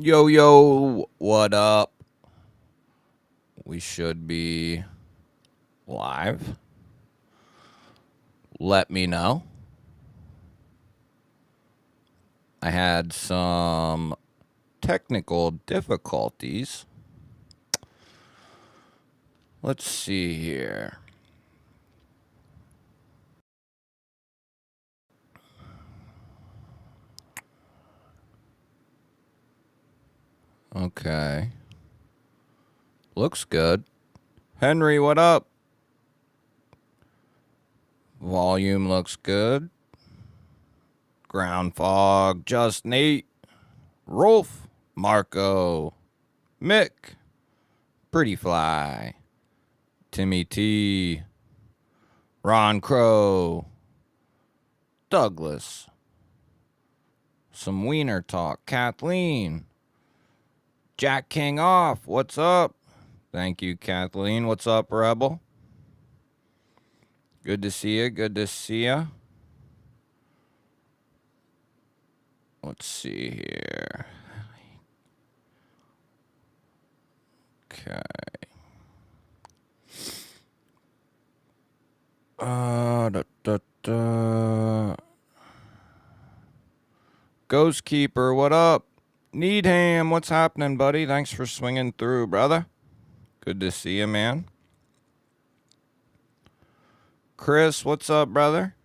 Yo, yo, what up? We should be live. Let me know. I had some technical difficulties. Let's see here. Okay. Looks good. Henry, what up? Volume looks good. Ground fog, just Nate. Rolf, Marco, Mick, Pretty Fly, Timmy T, Ron Crow, Douglas, some wiener talk, Kathleen, Jack King off, what's up? Thank you, Kathleen. What's up, Rebel? Good to see you. Good to see you. Let's see here. Okay. Ghost Keeper, what up? Needham, what's happening, buddy? Thanks for swinging through, brother. Good to see you, man. Chris, what's up, brother?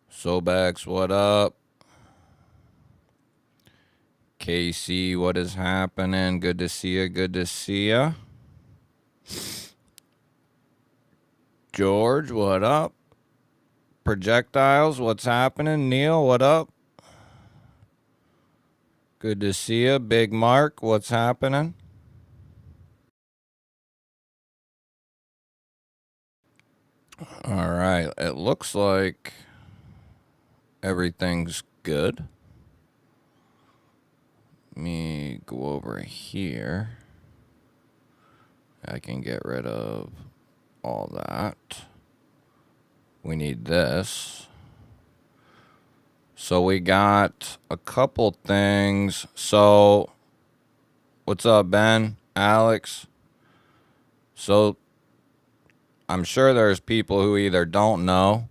Sobex, what up? Casey, what is happening? Good to see you. Good to see you. George, what up? Projectiles, what's happening? Neil, what up? Good to see you. Big Mark, what's happening? All right, it looks like everything's good. Let me go over here. I can get rid of all that. We need this. So we got a couple things. So, what's up, Ben? Alex? So, I'm sure there's people who either don't know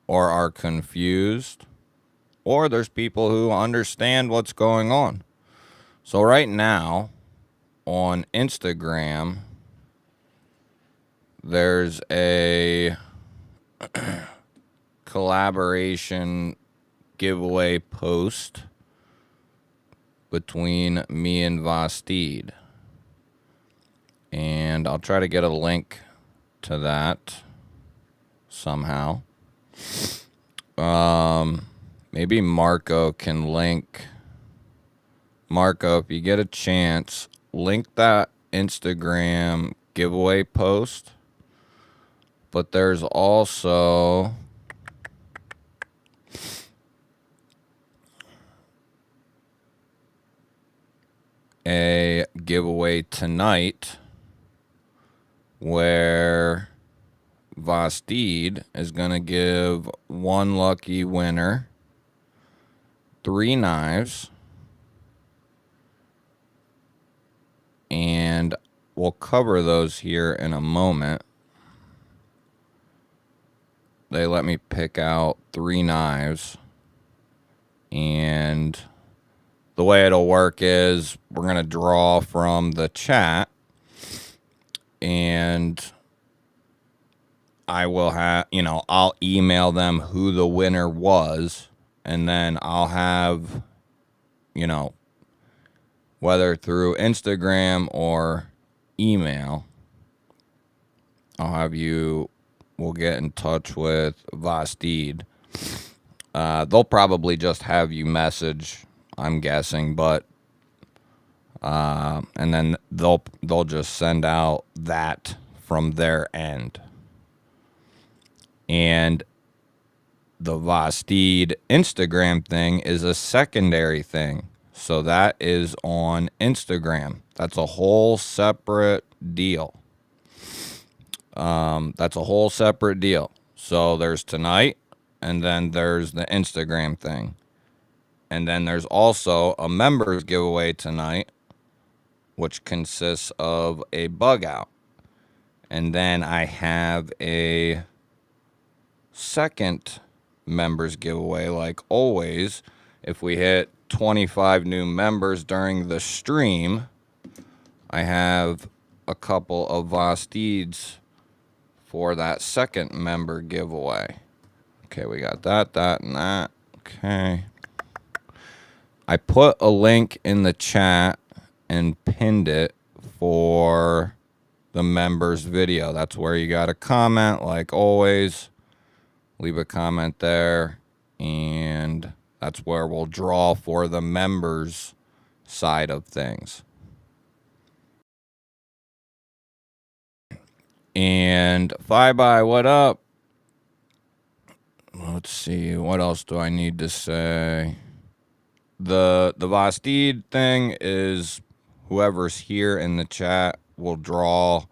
or are confused, or there's people who understand what's going on. So right now on Instagram, there's a collaboration giveaway post between me and Vosteed. And I'll try to get a link to that somehow. Maybe Marco can link. Marco, if you get a chance, link that Instagram giveaway post. But there's also a giveaway tonight where Vosteed is going to give one lucky winner 3 knives. And we'll cover those here in a moment. They let me pick out 3 knives. And the way it'll work is we're going to draw from the chat. And I will have, I'll email them who the winner was. And then I'll have, whether through Instagram or email, we'll get in touch with Vosteed. They'll probably just have you message, I'm guessing, but and then they'll just send out that from their end. And the Vosteed Instagram thing is a secondary thing. So that is on Instagram. That's a whole separate deal. So there's tonight, and then there's the Instagram thing. And then there's also a members giveaway tonight, which consists of a bug out. And then I have a second members giveaway, like always. If we hit 25 new members during the stream, I have a couple of Vosteeds for that second member giveaway. Okay, we got that, and that. Okay. I put a link in the chat and pinned it for the members video. That's where you got to comment, like always. Leave a comment there, and that's where we'll draw for the members side of things. And Bye, what up? Let's see, what else do I need to say? The Vosteed thing is whoever's here in the chat will draw.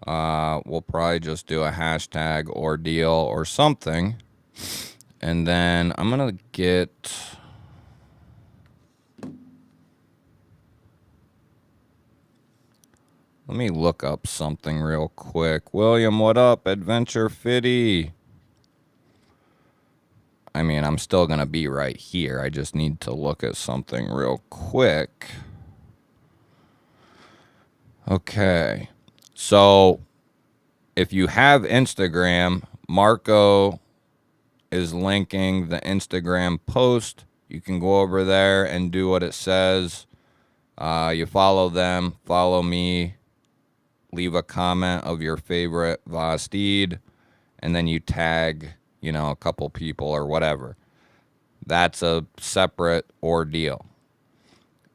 We'll probably just do a hashtag ordeal or something. And then I'm going to get... Let me look up something real quick. William, what up? Adventure Fitty. I mean, I'm still going to be right here. I just need to look at something real quick. Okay. So, if you have Instagram, Marco is linking the Instagram post. You can go over there and do what it says. You follow them, follow me, leave a comment of your favorite Vosteed, and then you tag, you know, a couple people or whatever. That's a separate ordeal.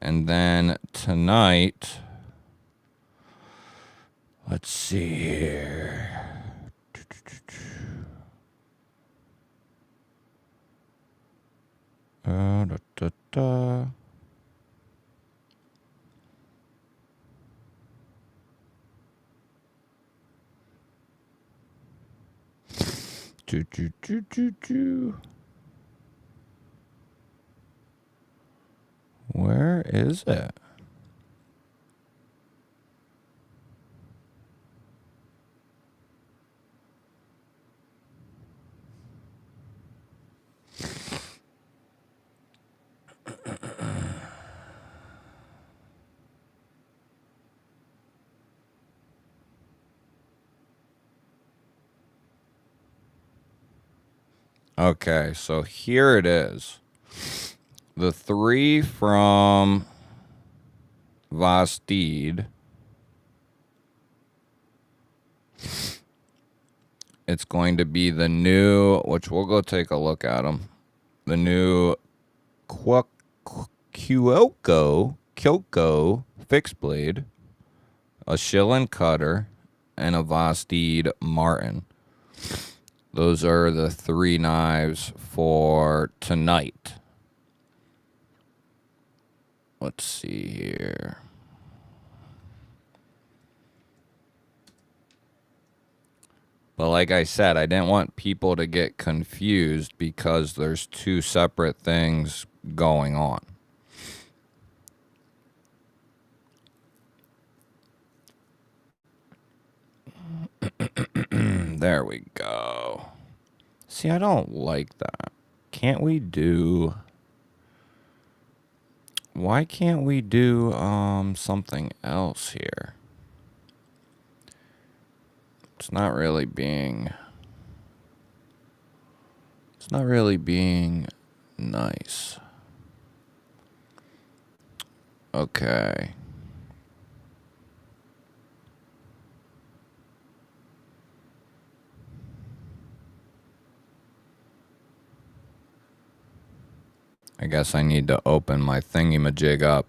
And then tonight, let's see here. Where is it? Okay, so here it is. The 3 from Vosteed. It's going to be the new, which we'll go take a look at them. The new Kyoko fixed blade, a Shillin cutter, and a Vosteed Martin. Those are the 3 knives for tonight. Let's see here. But like I said, I didn't want people to get confused because there's 2 separate things going on. There we go. See, I don't like that. Can't we do... Why can't we do something else here? It's not really being nice. Okay. I guess I need to open my thingy-majig up.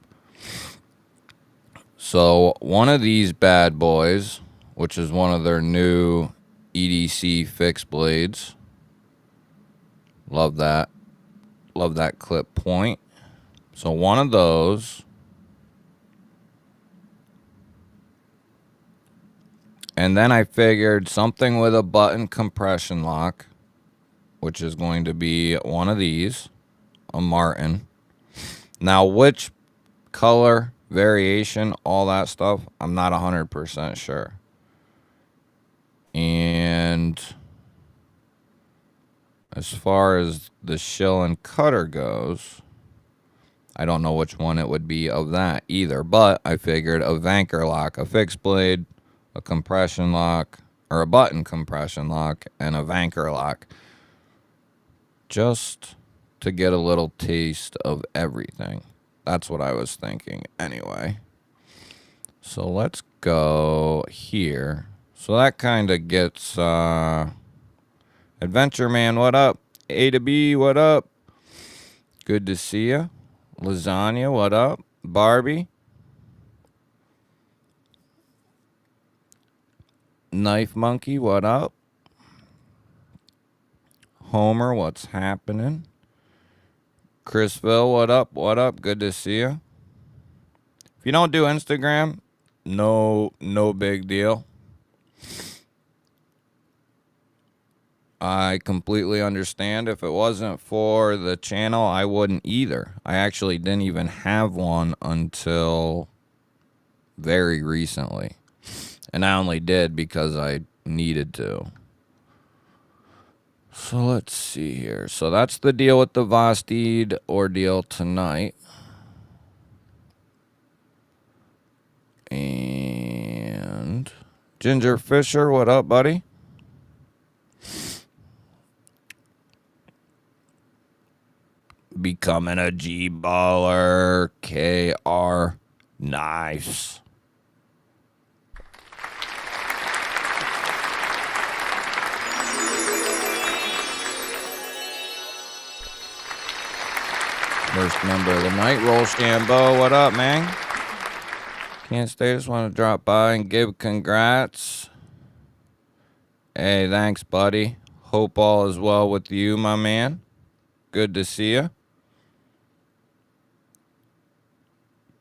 So, one of these bad boys, which is one of their new EDC fixed blades. Love that. Love that clip point. So, one of those. And then I figured something with a button compression lock, which is going to be one of these. A Martin. Now, which color variation, all that stuff, I'm not 100% sure. And as far as the shill and cutter goes, I don't know which one it would be of that either, but I figured a Vanker lock, a fixed blade, a compression lock, or a button compression lock, and a Vanker lock, just to get a little taste of everything. That's what I was thinking anyway. So let's go here. So that kind of gets Adventure Man, what up? A to B, what up? Good to see ya. Lasagna, what up? Barbie. Knife Monkey, what up? Homer, what's happening? Chrisville, what up? What up? Good to see ya. If you don't do Instagram, no big deal. I completely understand. If it wasn't for the channel, I wouldn't either. I actually didn't even have one until very recently. And I only did because I needed to. So let's see here. So that's the deal with the Vosteed ordeal tonight. And Ginger Fisher, what up, buddy? Becoming a GBaller. KR. Nice. First member of the night, Roll Shambo. What up, man? Can't stay. Just want to drop by and give congrats. Hey, thanks, buddy. Hope all is well with you, my man. Good to see you.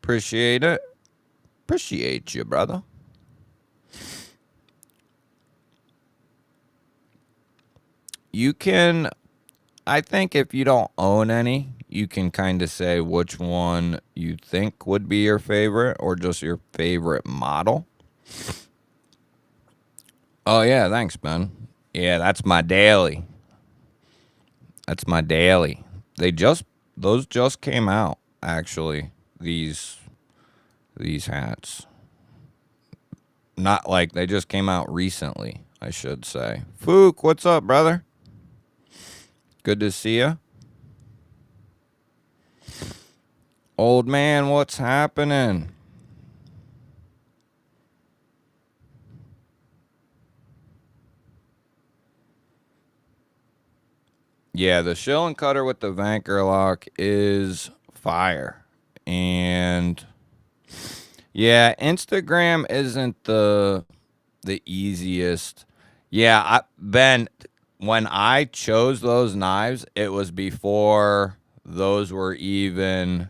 Appreciate it. Appreciate you, brother. You can, I think if you don't own any, you can kind of say which one you think would be your favorite or just your favorite model. Oh, yeah, thanks, Ben. Yeah, that's my daily. That's my daily. Those just came out, actually, these hats. Not like they just came out recently, I should say. Fook, what's up, brother? Good to see ya. Old man, what's happening? Yeah, the shill and cutter with the Vanker lock is fire. And yeah, Instagram isn't the easiest. Yeah, Ben, when I chose those knives, it was before those were even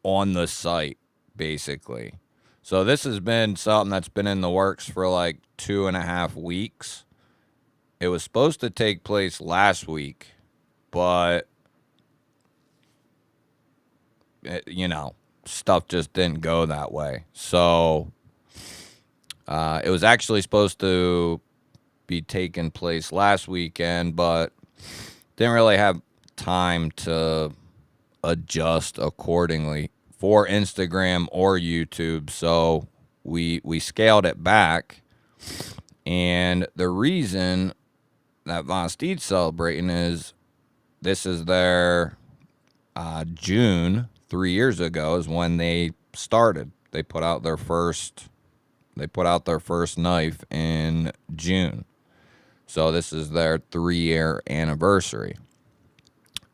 on the site, basically. So this has been something that's been in the works for like 2.5 weeks. It was supposed to take place last week, but stuff just didn't go that way. So it was actually supposed to be taking place last weekend, but didn't really have time to adjust accordingly for Instagram or YouTube. So we scaled it back. And the reason that Vosteed's celebrating is this is their June 3 years ago is when they started. They put out their first knife in June. So this is their 3-year anniversary.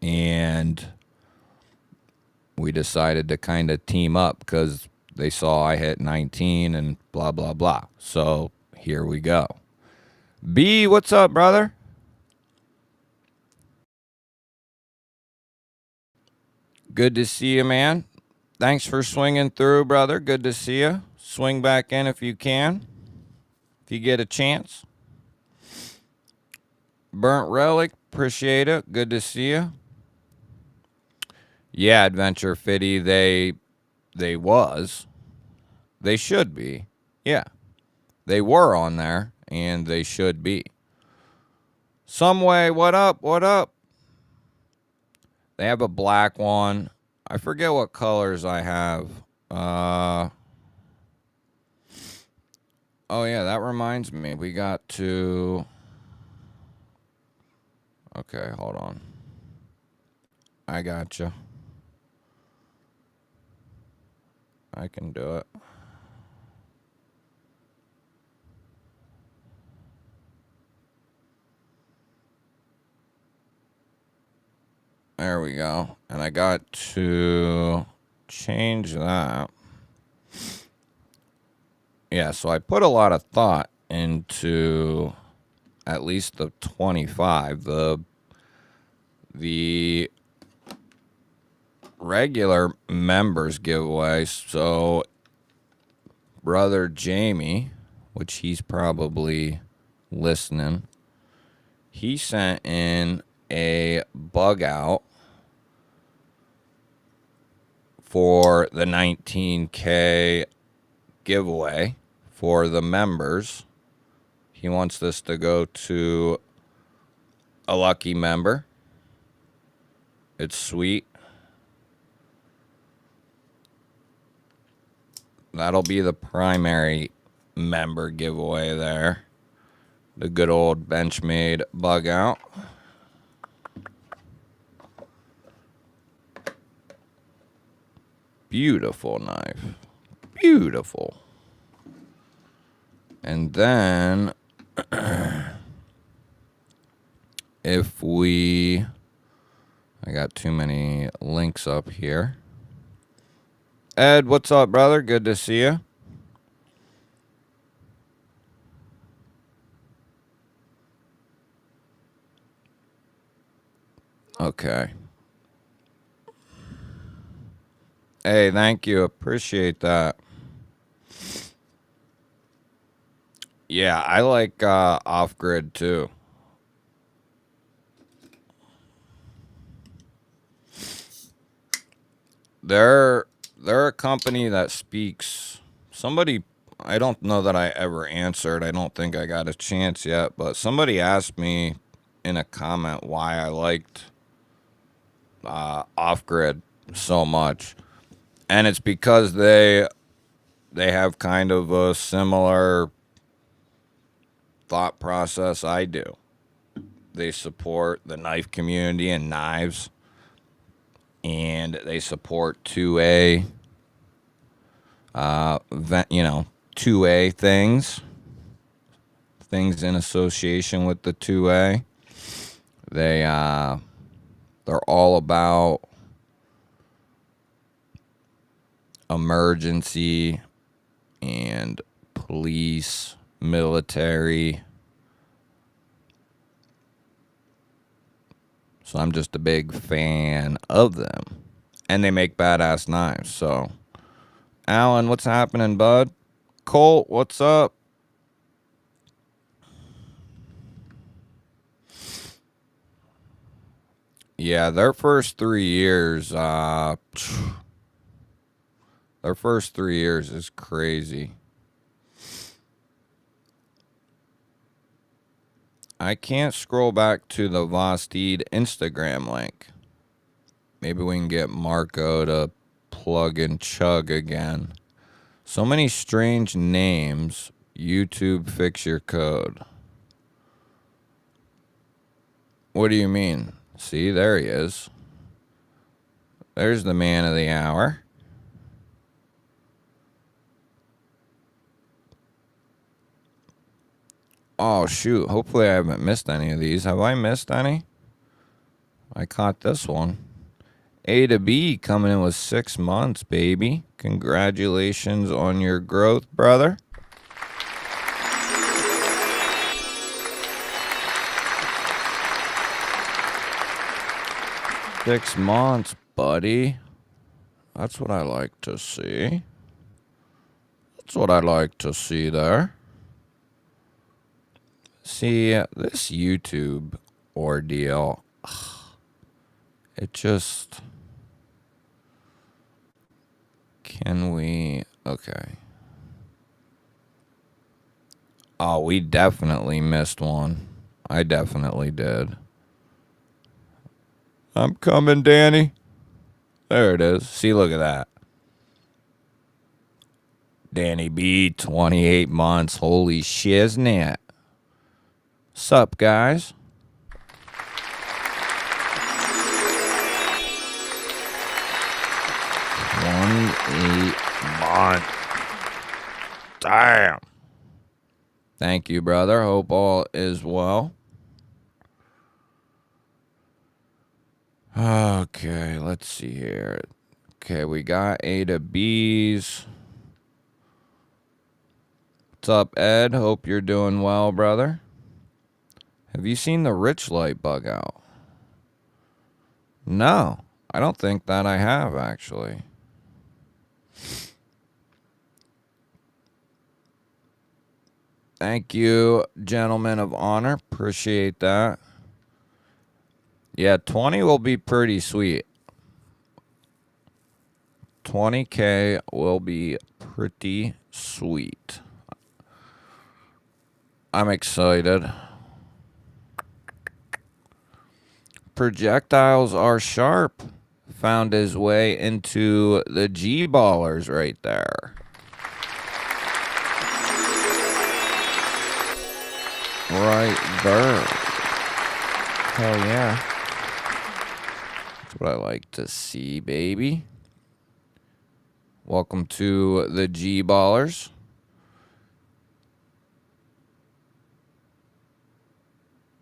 And we decided to kind of team up because they saw I hit 19 and blah, blah, blah. So here we go. B, what's up, brother? Good to see you, man. Thanks for swinging through, brother. Good to see you. Swing back in if you can, if you get a chance. Burnt Relic, appreciate it. Good to see you. Yeah, Adventure Fitty, they was. They should be. Yeah. They were on there, and they should be. Some way, what up? What up? They have a black one. I forget what colors I have. Oh, yeah, that reminds me. We got to... Okay, hold on. I gotcha. I can do it. There we go. And I got to change that. Yeah, so I put a lot of thought into at least the 25. The regular members giveaway. So brother Jamie, which he's probably listening, he sent in a bug out for the 19K giveaway for the members. He wants this to go to a lucky member. It's sweet. That'll be the primary member giveaway there. The good old Benchmade bug out. Beautiful knife. Beautiful. And then if we... I got too many links up here. Ed, what's up, brother? Good to see you. Okay. Hey, thank you. Appreciate that. Yeah, I like off-grid too. They're a company that speaks. Somebody, I don't know that I ever answered. I don't think I got a chance yet, but somebody asked me in a comment why I liked off-grid so much. And it's because they have kind of a similar thought process I do. They support the knife community and knives. And they support 2A, 2A things in association with the 2A. They're all about emergency and police, military. So I'm just a big fan of them. And they make badass knives. So, Alan, what's happening, bud? Colt, what's up? Yeah, their first 3 years, is crazy. I can't scroll back to the Vosteed Instagram link. Maybe we can get Marco to plug and chug again. So many strange names. YouTube, fix your code. What do you mean? See, there he is. There's the man of the hour. Oh, shoot. Hopefully I haven't missed any of these. Have I missed any? I caught this one. A to B coming in with 6 months, baby. Congratulations on your growth, brother. Six months, buddy. That's what I like to see. That's what I like to see there. See, this YouTube ordeal, it just... Can we? Okay. Oh, we definitely missed one. I definitely did. I'm coming, Danny. There it is. See, look at that. Danny B, 28 months. Holy shiznit. Sup, guys? $28. Damn. Thank you, brother. Hope all is well. Okay, let's see here. Okay, we got A to B's. What's up, Ed? Hope you're doing well, brother. Have you seen the Rich Light bug out? No, I don't think that I have, actually. Thank you, gentlemen of honor. Appreciate that. Yeah, 20 will be pretty sweet. 20K will be pretty sweet. I'm excited. Projectiles are sharp. Found his way into the GBallers right there. Right there. Hell yeah. That's what I like to see, baby. Welcome to the GBallers.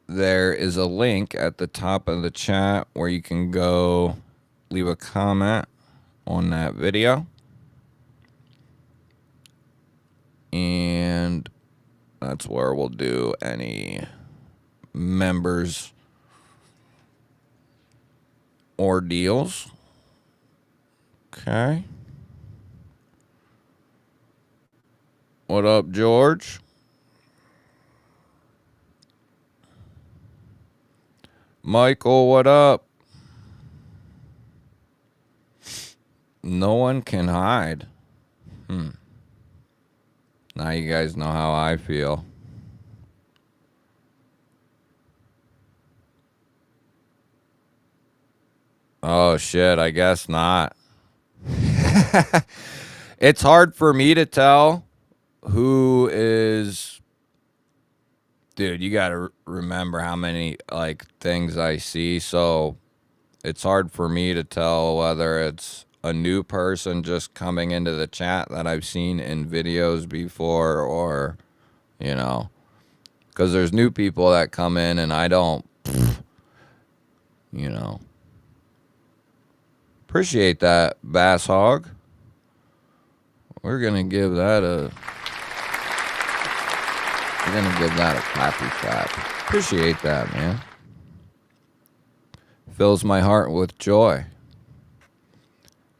There is a link at the top of the chat where you can go leave a comment on that video. And that's where we'll do any members ordeals. Okay. What up, George? Michael, what up? No one can hide. Now you guys know how I feel. Oh, shit, I guess not. It's hard for me to tell who is... Dude, you gotta remember how many, like, things I see, so it's hard for me to tell whether it's a new person just coming into the chat that I've seen in videos before or, you know, because there's new people that come in and I don't, you know. Appreciate that, Bass Hog. We're going to give that a clappy clap. Appreciate that, man. Fills my heart with joy.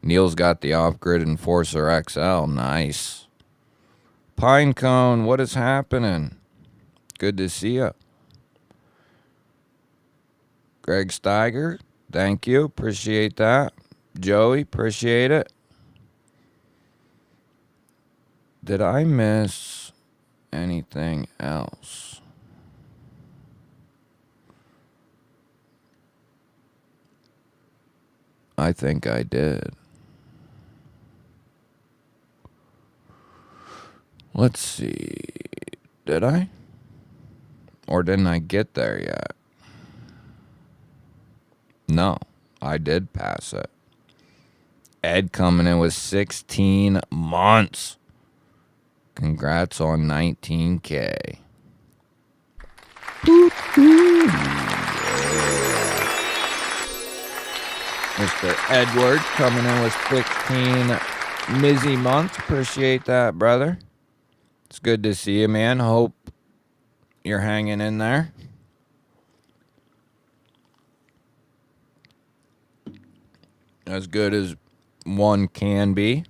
Neil's got the off-grid Enforcer XL. Nice. Pinecone, what is happening? Good to see you. Greg Steiger, thank you. Appreciate that. Joey, appreciate it. Did I miss anything else? I think I did. Let's see. Did I? Or didn't I get there yet? No, I did pass it. Ed coming in with 16 months. Congrats on 19K. Mr. Edward coming in with 16 Mizzy months. Appreciate that, brother. It's good to see you, man. Hope you're hanging in there. As good as one can be.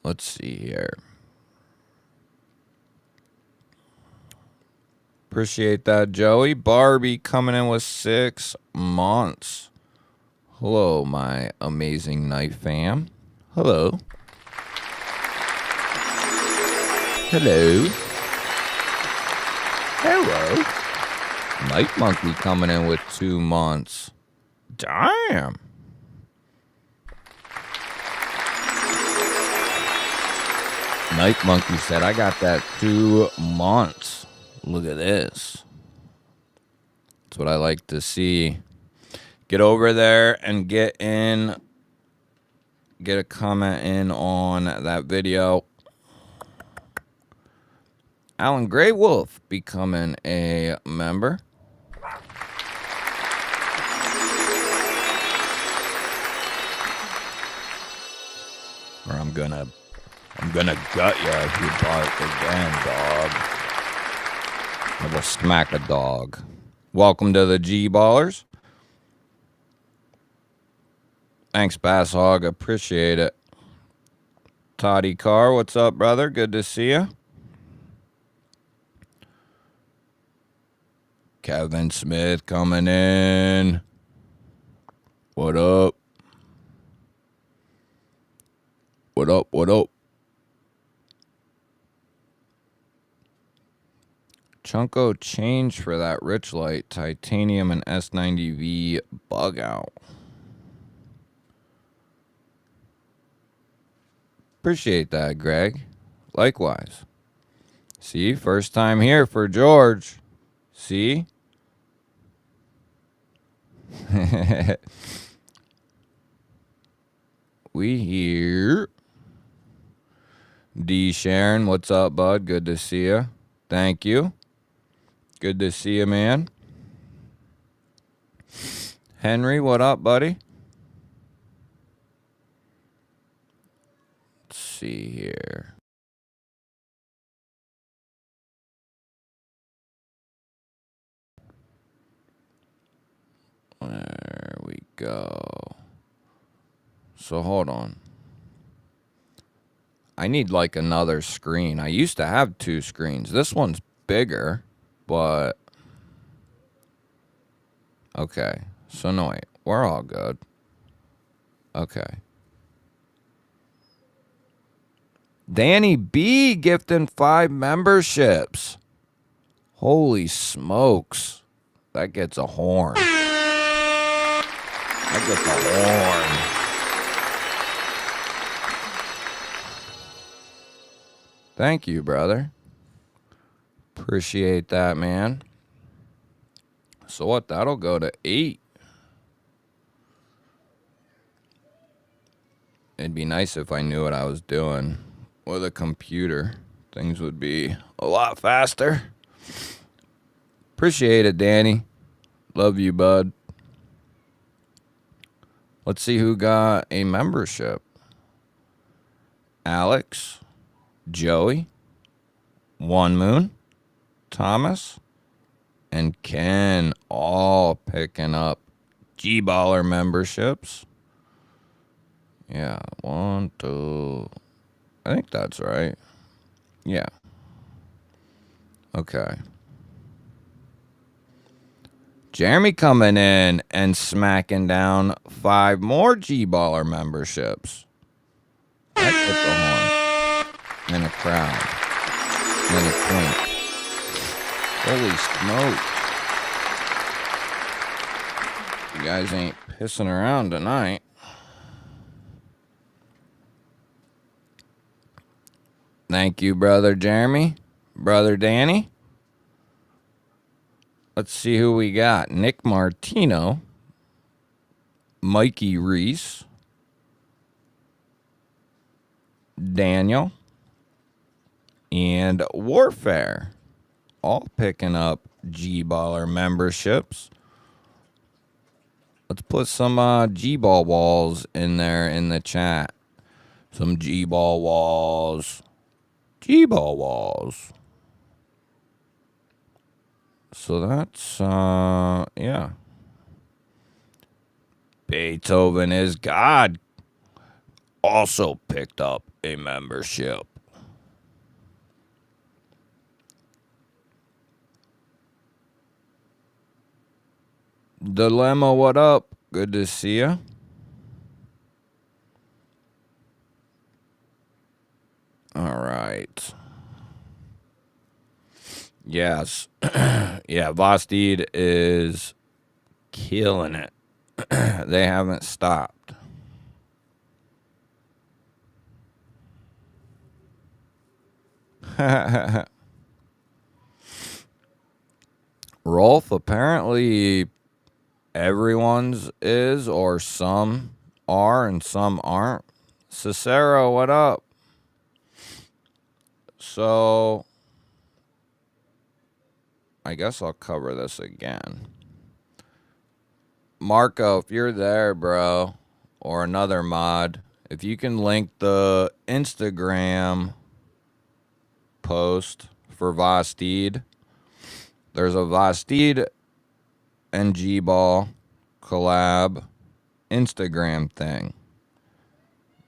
Let's see here. Appreciate that, Joey. Barbie coming in with 6 months. Hello, my amazing knife fam. Hello. Hello. Hello. Night Monkey coming in with 2 months. Damn. Night Monkey said, I got that 2 months. Look at this. That's what I like to see. Get over there and get a comment in on that video. Alan Grey Wolf becoming a member. Or I'm gonna gut you if you bark again, dog. I will smack a dog. Welcome to the GBallers. Thanks, Bass Hog. Appreciate it. Toddy Carr, what's up, brother? Good to see you. Kevin Smith coming in. What up? What up? What up? Chunko change for that Rich Light Titanium and S90V bug out. Appreciate that, Greg. Likewise. See, first time here for George. See? We here. D. Sharon, what's up, bud? Good to see you. Thank you. Good to see you, man. Henry, what up, buddy? Let's see here. There we go. So hold on. I need like another screen. I used to have 2 screens. This one's bigger, but okay. So no, wait. We're all good. Okay. Danny B gifting 5 memberships. Holy smokes. That gets a horn. That gets a horn. Thank you, brother. Appreciate that, man. So what? That'll go to 8. It'd be nice if I knew what I was doing with a computer. Things would be a lot faster. Appreciate it, Danny. Love you, bud. Let's see who got a membership. Alex, Joey, One Moon, Thomas, and Ken all picking up GBaller memberships. Yeah, 1, 2. I think that's right. Yeah. Okay. Jeremy coming in and smacking down 5 more GBaller memberships. That gets a horn. And a crowd. And a clink. Holy smokes. You guys ain't pissing around tonight. Thank you, brother Jeremy. Brother Danny. Let's see who we got. Nick Martino. Mikey Reese. Daniel. And Warfare. All picking up GBaller memberships. Let's put some GBall walls in there in the chat. Some GBall walls. GBall walls. So that's, yeah. Beethoven is God. Also picked up a membership. Dilemma, what up? Good to see you. right. Yes. Yeah, Vosteed is killing it. They haven't stopped. Rolf, apparently everyone's is, or some are and some aren't. Cicero, what up? So, I guess I'll cover this again. Marco, if you're there, bro, or another mod, if you can link the Instagram post for Vosteed. There's a Vosteed and GBall collab Instagram thing.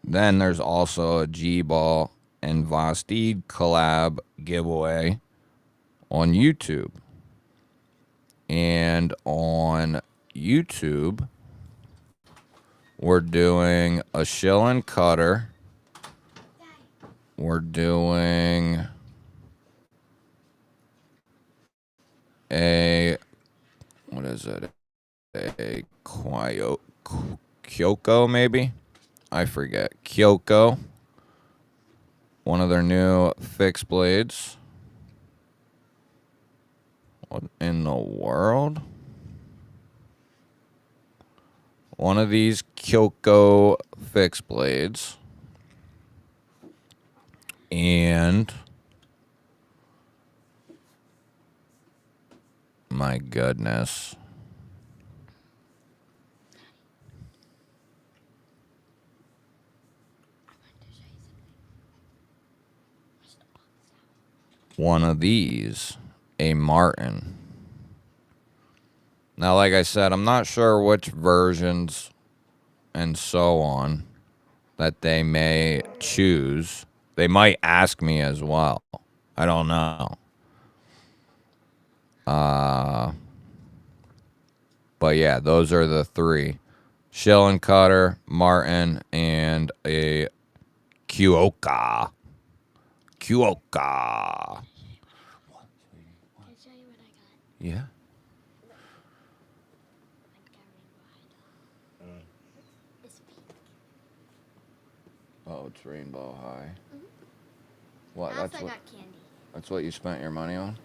Then there's also a GBall and Vosteed collab giveaway on YouTube. And on YouTube, we're doing a shill and cutter. We're doing a, what is it? A Kyoko, maybe? I forget. Kyoko. One of their new fixed blades. What in the world? One of these Kyoko fixed blades. And my goodness. One of these, a Martin. Now, like I said, I'm not sure which versions and so on that they may choose. They might ask me as well. I don't know. But yeah, those are the three. Shill and cutter, Martin, and a Kyoka. Kyoka. Can I show you what I got? Yeah. It's pink. Oh, it's rainbow high. Mm-hmm. What? I also got candy. That's what you spent your money on?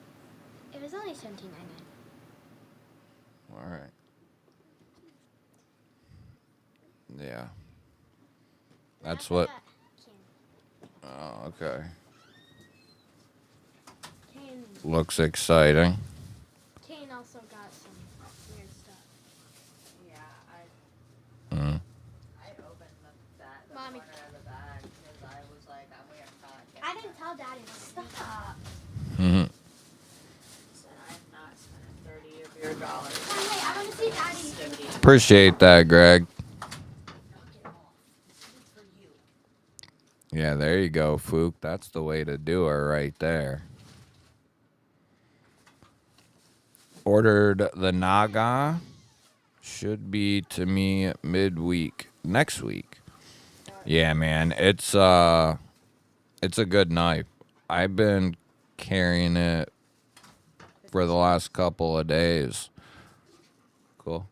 It was only $17.99. All right. Yeah. That's what. Oh, okay. Kane. Looks exciting. Kane also got some weird stuff. Yeah, Mm. I opened the Mommy. corner of the bag because I was like, I'm weird. I didn't tell Daddy. Stop. Mm-hmm. Said I'm not spending $30 of your dollars. Hey, I want to see Daddy. Appreciate that, Greg. Yeah, there you go, Fook. That's the way to do it right there. Ordered the Naga. Should be to me midweek. Next week. Yeah, man. It's a good knife. I've been carrying it for the last couple of days. Cool.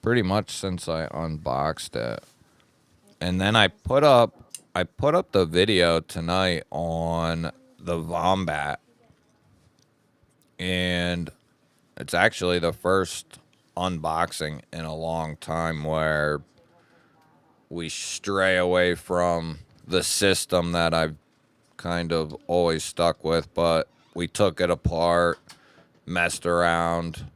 Pretty much since I unboxed it. And then I put up the video tonight on the Vombat. And it's actually the first unboxing in a long time where we stray away from the system that I've kind of always stuck with, but we took it apart, messed around,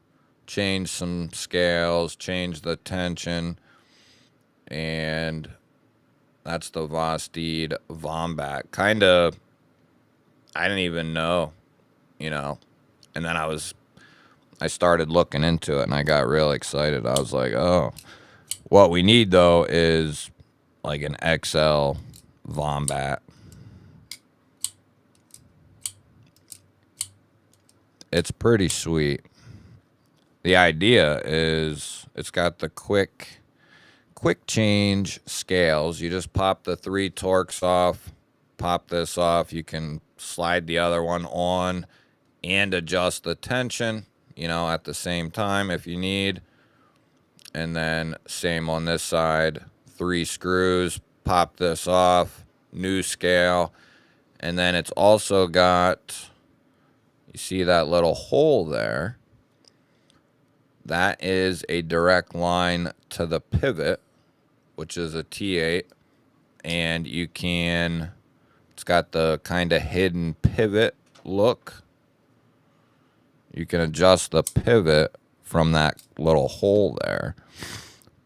changed some scales, changed the tension, and that's the Vosteed Vombat. Kind of, I didn't even know, and then I started looking into it and I got real excited. I was like, oh, what we need though is like an XL Vombat. It's pretty sweet. The idea is it's got the quick quick change scales. You just pop the 3 Torx off, pop this off. You can slide the other one on and adjust the tension, you know, at the same time if you need. And then same on this side, 3 screws, pop this off, new scale. And then it's also got, you see that little hole there? That is a direct line to the pivot, which is a T8. And you can, it's got the kind of hidden pivot look. You can adjust the pivot from that little hole there.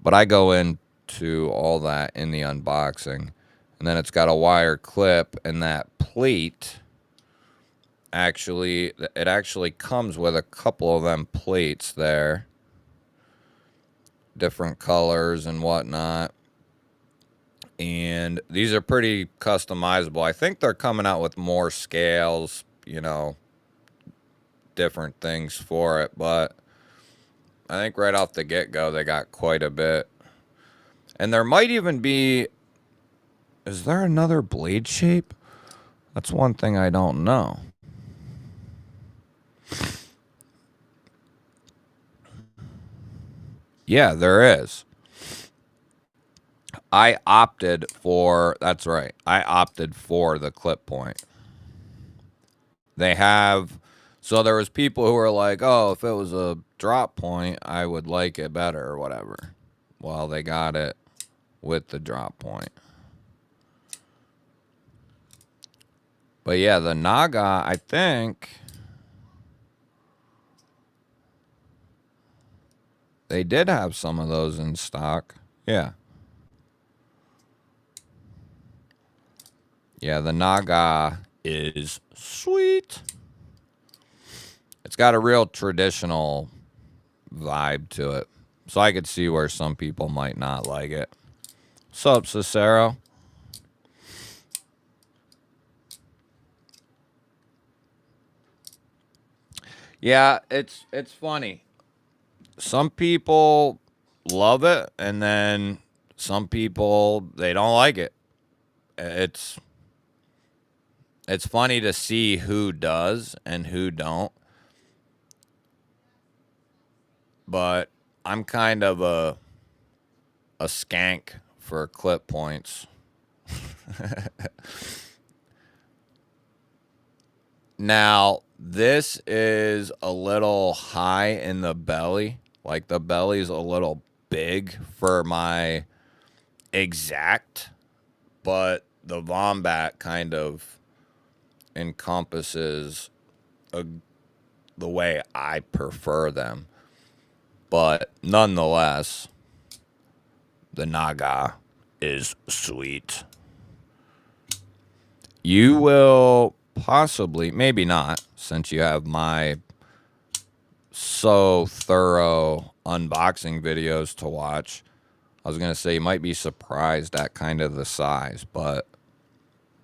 But I go into all that in the unboxing. And then it's got a wire clip, and that plate actually, it actually comes with a couple of them plates there. Different colors and whatnot. And these are pretty customizable. I think they're coming out with more scales, you know, different things for it. But I think right off the get-go, they got quite a bit. And there might even be, is there another blade shape? That's one thing I don't know. Yeah, there is. I opted for, that's right, I opted for the clip point. They have, so there was people who were like, oh, if it was a drop point, I would like it better or whatever. Well, they got it with the drop point. But yeah, the Naga, I think they did have some of those in stock. Yeah. Yeah, the Naga is sweet. It's got a real traditional vibe to it. So I could see where some people might not like it. What's up, Cicero? Yeah, it's funny. Some people love it, and then some people, they don't like it. It's funny to see who does and who don't. But I'm kind of a skank for clip points. Now, this is a little high in the belly. Like, the belly's a little big for my exact, but the Wombat kind of encompasses the way I prefer them. But nonetheless, the Naga is sweet. You will possibly, maybe not, since you have my so thorough unboxing videos to watch. I was going to say you might be surprised at kind of the size, but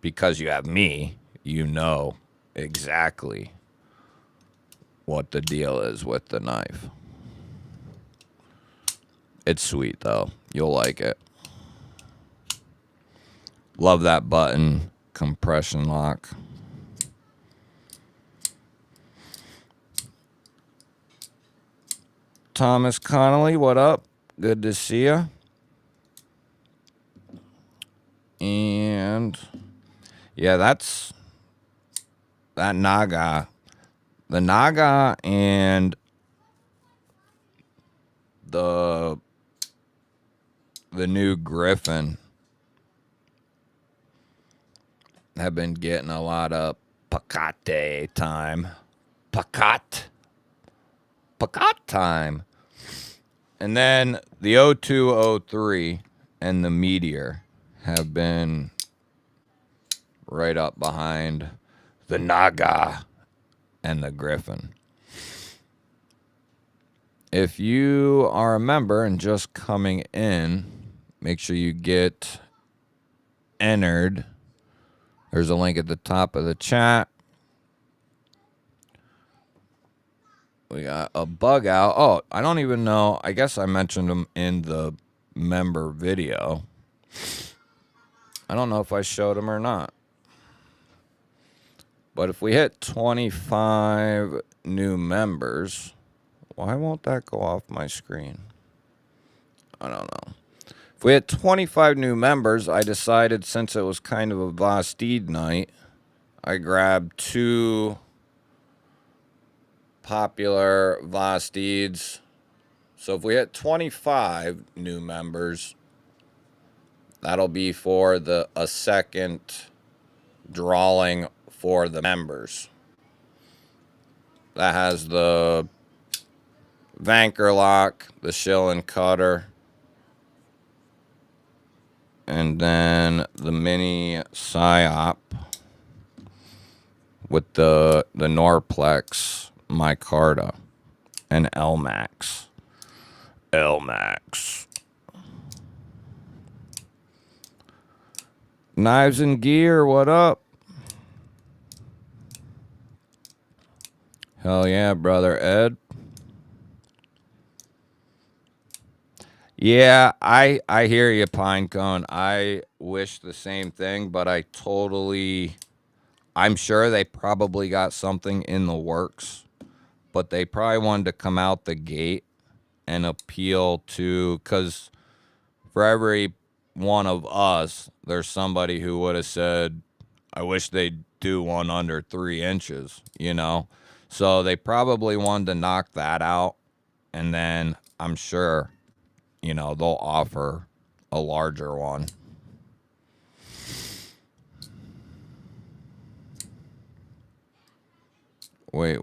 because you have me, you know exactly what the deal is with the knife. It's sweet, though. You'll like it. Love that button compression lock. Thomas Connolly, what up? Good to see you. And yeah, that's that Naga. The Naga and the new Griffin have been getting a lot of Pacate time. Pacat time. And then the 0203 and the Meteor have been right up behind the Naga and the Griffin. If you are a member and just coming in, make sure you get entered. There's a link at the top of the chat. We got a bug out. Oh, I don't even know. I guess I mentioned them in the member video. I don't know if I showed them or not. But if we hit 25 new members, why won't that go off my screen? I don't know. If we hit 25 new members, I decided since it was kind of a Vosteed night, I grabbed 2 popular Vosteeds. So if we hit 25 new members, that'll be for a second drawing for the members. That has the Vanker lock, the shill and cutter, and then the mini psyop with the Norplex micarta and L-Max. L-Max. Knives and Gear, what up? Hell yeah, brother Ed. Yeah, I hear you, Pinecone. I wish the same thing, but I'm sure they probably got something in the works, but they probably wanted to come out the gate and appeal to, because for every one of us, there's somebody who would have said, I wish they'd do one under 3 inches, you know? So they probably wanted to knock that out, and then I'm sure, you know, they'll offer a larger one. Wait.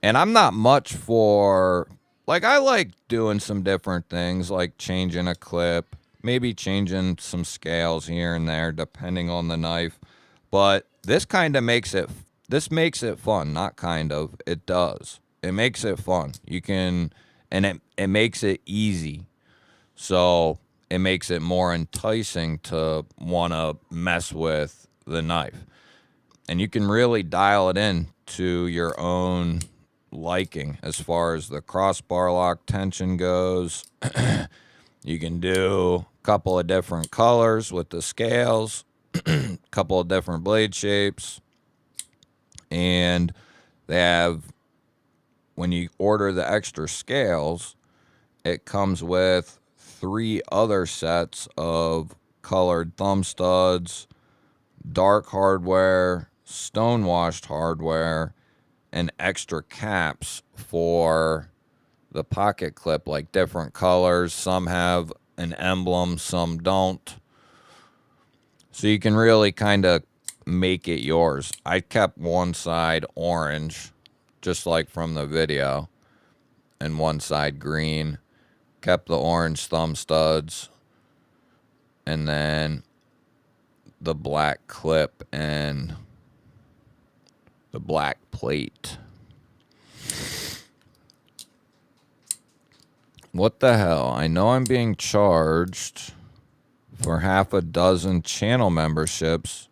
And I'm not much for, like, I like doing some different things, like changing a clip, maybe changing some scales here and there, depending on the knife. But this kind of makes it fun, not kind of, it does. It makes it fun. You can, and it makes it easy. So it makes it more enticing to want to mess with the knife. And you can really dial it in to your own liking as far as the crossbar lock tension goes. You can do a couple of different colors with the scales, a couple of different blade shapes. And they have, when you order the extra scales, it comes with 3 other sets of colored thumb studs, dark hardware, stone-washed hardware, and extra caps for the pocket clip, like different colors. Some have an emblem, some don't. So you can really kind of make it yours. I kept one side orange, just like from the video, and one side green. Kept the orange thumb studs, and then the black clip and the black plate. What the hell? I know I'm being charged for half a dozen channel memberships.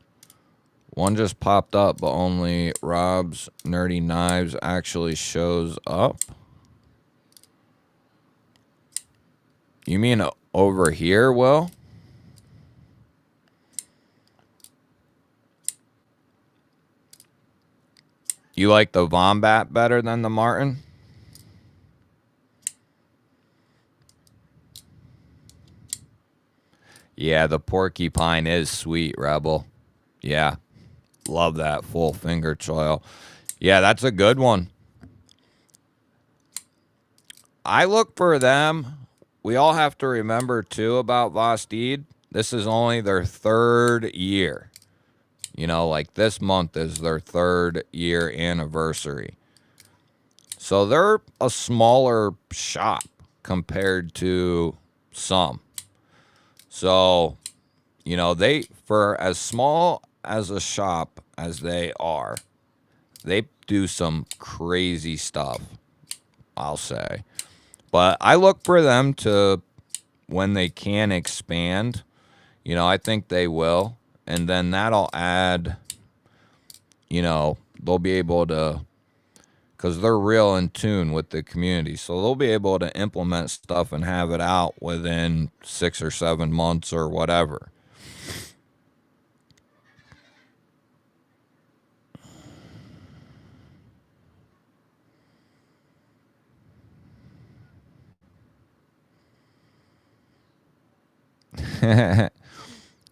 One just popped up, but only Rob's Nerdy Knives actually shows up. You mean over here, Will? You like the Wombat better than the Martin? Yeah, the Porcupine is sweet, Rebel. Yeah, love that full finger choil. Yeah, that's a good one. I look for them. We all have to remember, too, about Vosteed. This is only their 3rd year. You know, like this month is their 3rd year anniversary. So they're a smaller shop compared to some. So, you know, they, for as small as a shop as they are, they do some crazy stuff, I'll say. But I look for them to, when they can expand, you know, I think they will. And then that'll add, you know, they'll be able to because they're real in tune with the community. So they'll be able to implement stuff and have it out within 6 or 7 months or whatever.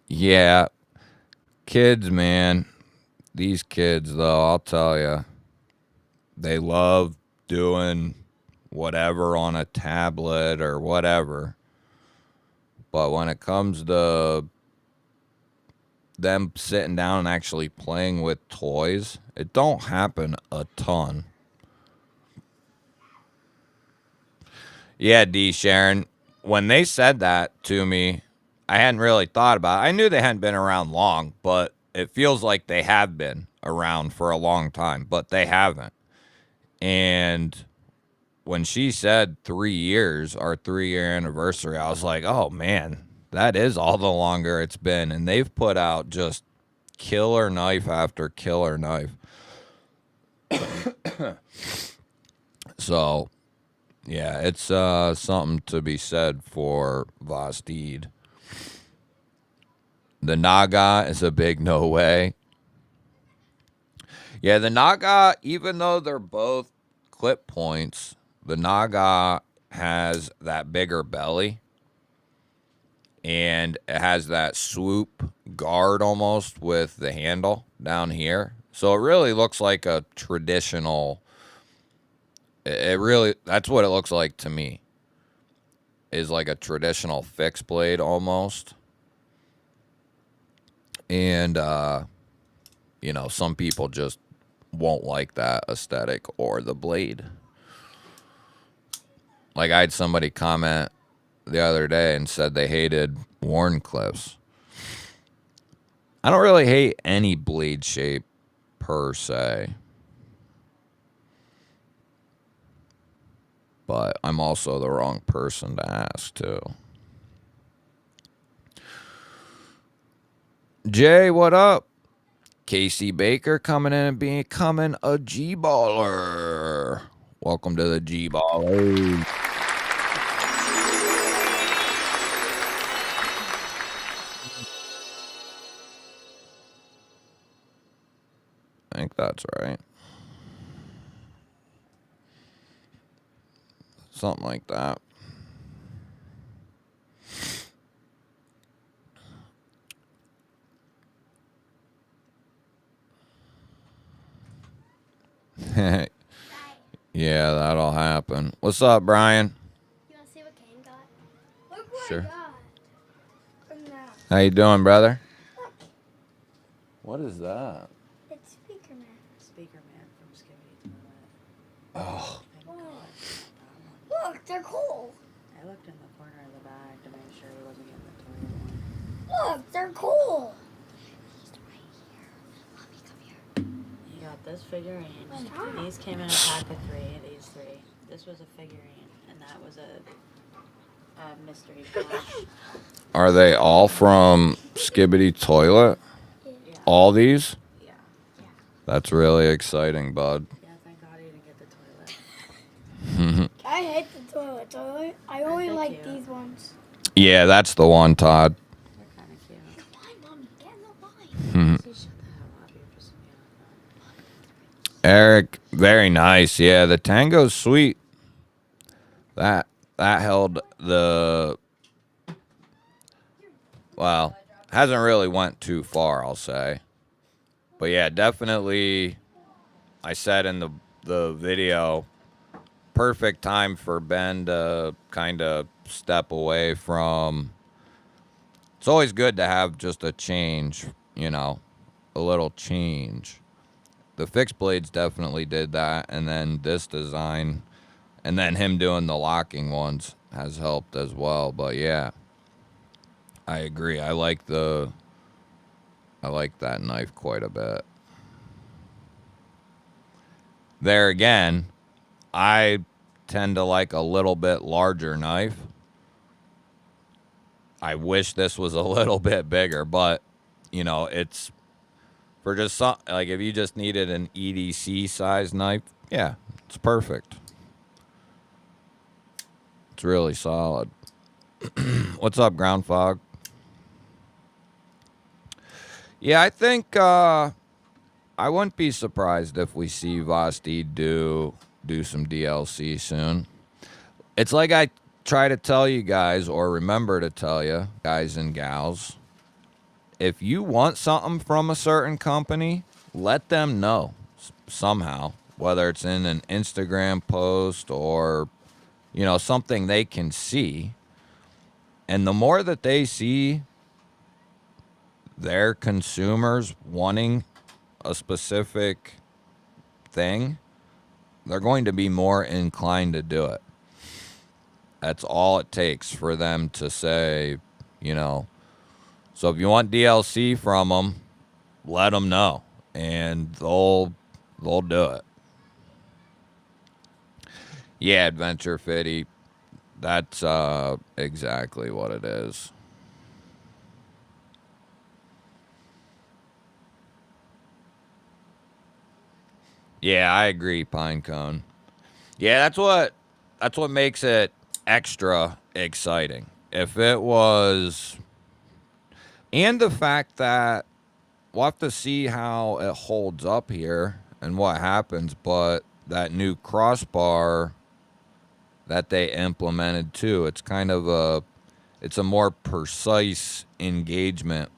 Yeah, kids, man. These kids, though, I'll tell you, they love doing whatever on a tablet or whatever. But when it comes to them sitting down and actually playing with toys, it don't happen a ton. Yeah, D. Sharon, when they said that to me, I hadn't really thought about it. I knew they hadn't been around long, but it feels like they have been around for a long time, but they haven't. And when she said 3 years, our 3-year anniversary, I was like, oh man, that is all the longer it's been. And they've put out just killer knife after killer knife. So, yeah, it's something to be said for Vosteed. The Naga is a big no way. Yeah, the Naga, even though they're both clip points, the Naga has that bigger belly. And it has that swoop guard almost with the handle down here. So it really looks like a traditional. It really, that's what it looks like to me. Is like a traditional fixed blade almost. And, you know, some people just won't like that aesthetic or the blade. Like I had somebody comment the other day and said they hated worn clips. I don't really hate any blade shape per se. But I'm also the wrong person to ask too. Jay, what up? Casey Baker coming in and becoming a GBaller. Welcome to the GBallers. I think that's right. Something like that. Yeah, that'll happen. What's up, Brian? You want to see what Kane got? Look what Sure. I got. Look at that. How you doing, brother? Look, What is that? it's Speaker Man. Speaker Man from Skibby. Oh, Look, they're cool. I looked in the corner of the bag to make sure he wasn't getting the toilet one. Look, they're cool. He's right here. Mommy, come here. You got this figurine. Stop. These came in a pack of 3. These 3. This was a figurine, and that was a mystery box. are they all from Skibbity Toilet? Yeah. All these? Yeah. That's really exciting, bud. Yeah. Thank God he didn't get the toilet. I hate the toilet. I only They're like cute. these ones. Yeah, that's the one, Todd. They're kind of cute. Come on, Mommy, get in the line. See, shut the hell up. You're pissing me off. Eric, very nice. Yeah, the Tango's sweet. That held the, well, hasn't really went too far, I'll say. But yeah, definitely, I said in the video, perfect time for Ben to kind of step away from. It's always good to have just a change, you know, a little change. The fixed blades definitely did that, and then this design, and then him doing the locking ones has helped as well. But yeah, I agree. I like that knife quite a bit. There again, I tend to like a little bit larger knife. I wish this was a little bit bigger, but you know, it's for just some, like if you just needed an EDC size knife, yeah, It's perfect. It's really solid. What's up, Ground Fog? Yeah, I think I wouldn't be surprised if we see Vosteed do some DLC soon. It's like I try to tell you guys, or remember to tell you, guys and gals, if you want something from a certain company, let them know somehow, whether it's in an Instagram post or, you know, something they can see. And the more that they see their consumers wanting a specific thing, they're going to be more inclined to do it. That's all it takes for them to say, you know, so if you want DLC from them, let them know, and they'll do it. Yeah, Adventure Fitty, that's exactly what it is. Yeah, I agree, Pinecone. Yeah, that's what makes it extra exciting. If it was, and the fact that we'll have to see how it holds up here and what happens, but that new crossbar that they implemented too, it's kind of it's a more precise engagement.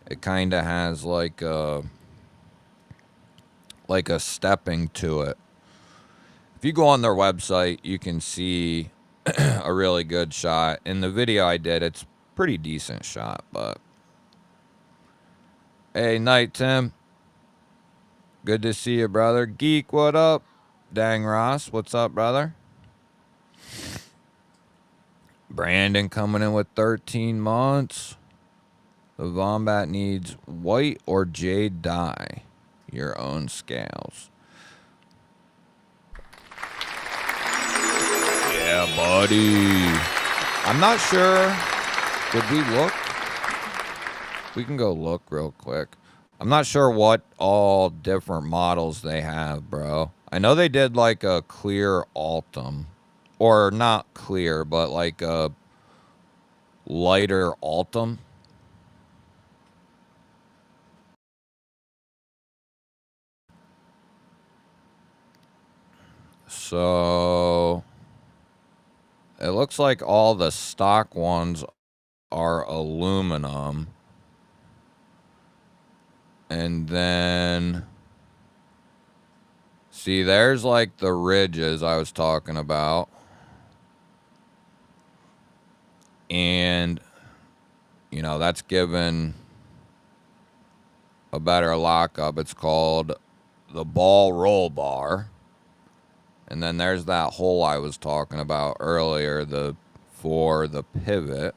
It kind of has like a stepping to it. If you go on their website, you can see a really good shot. In the video I did, it's pretty decent shot, but hey, Night Tim. Good to see you, brother. Geek, what up? Dang Ross, what's up, brother? Brandon coming in with 13 months. The Vombat needs white or jade dye. Your own scales. Yeah, buddy. I'm not sure. Did we look? We can go look real quick. I'm not sure what all different models they have, bro. I know they did like a clear Altum. Or not clear, but like a lighter Altum. So it looks like all the stock ones are aluminum. And then see, there's like the ridges I was talking about. And you know, that's given a better lockup. It's called the ball roll bar. And then there's that hole I was talking about earlier, for the pivot.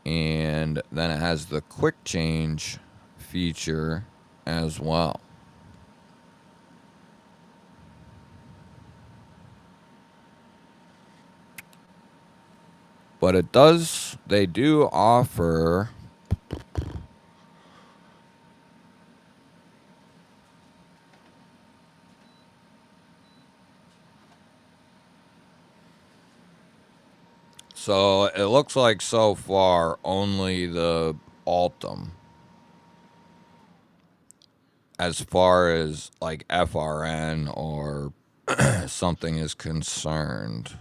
And then it has the quick change feature as well. But they do offer so it looks like so far only the Altum, as far as like FRN or something is concerned.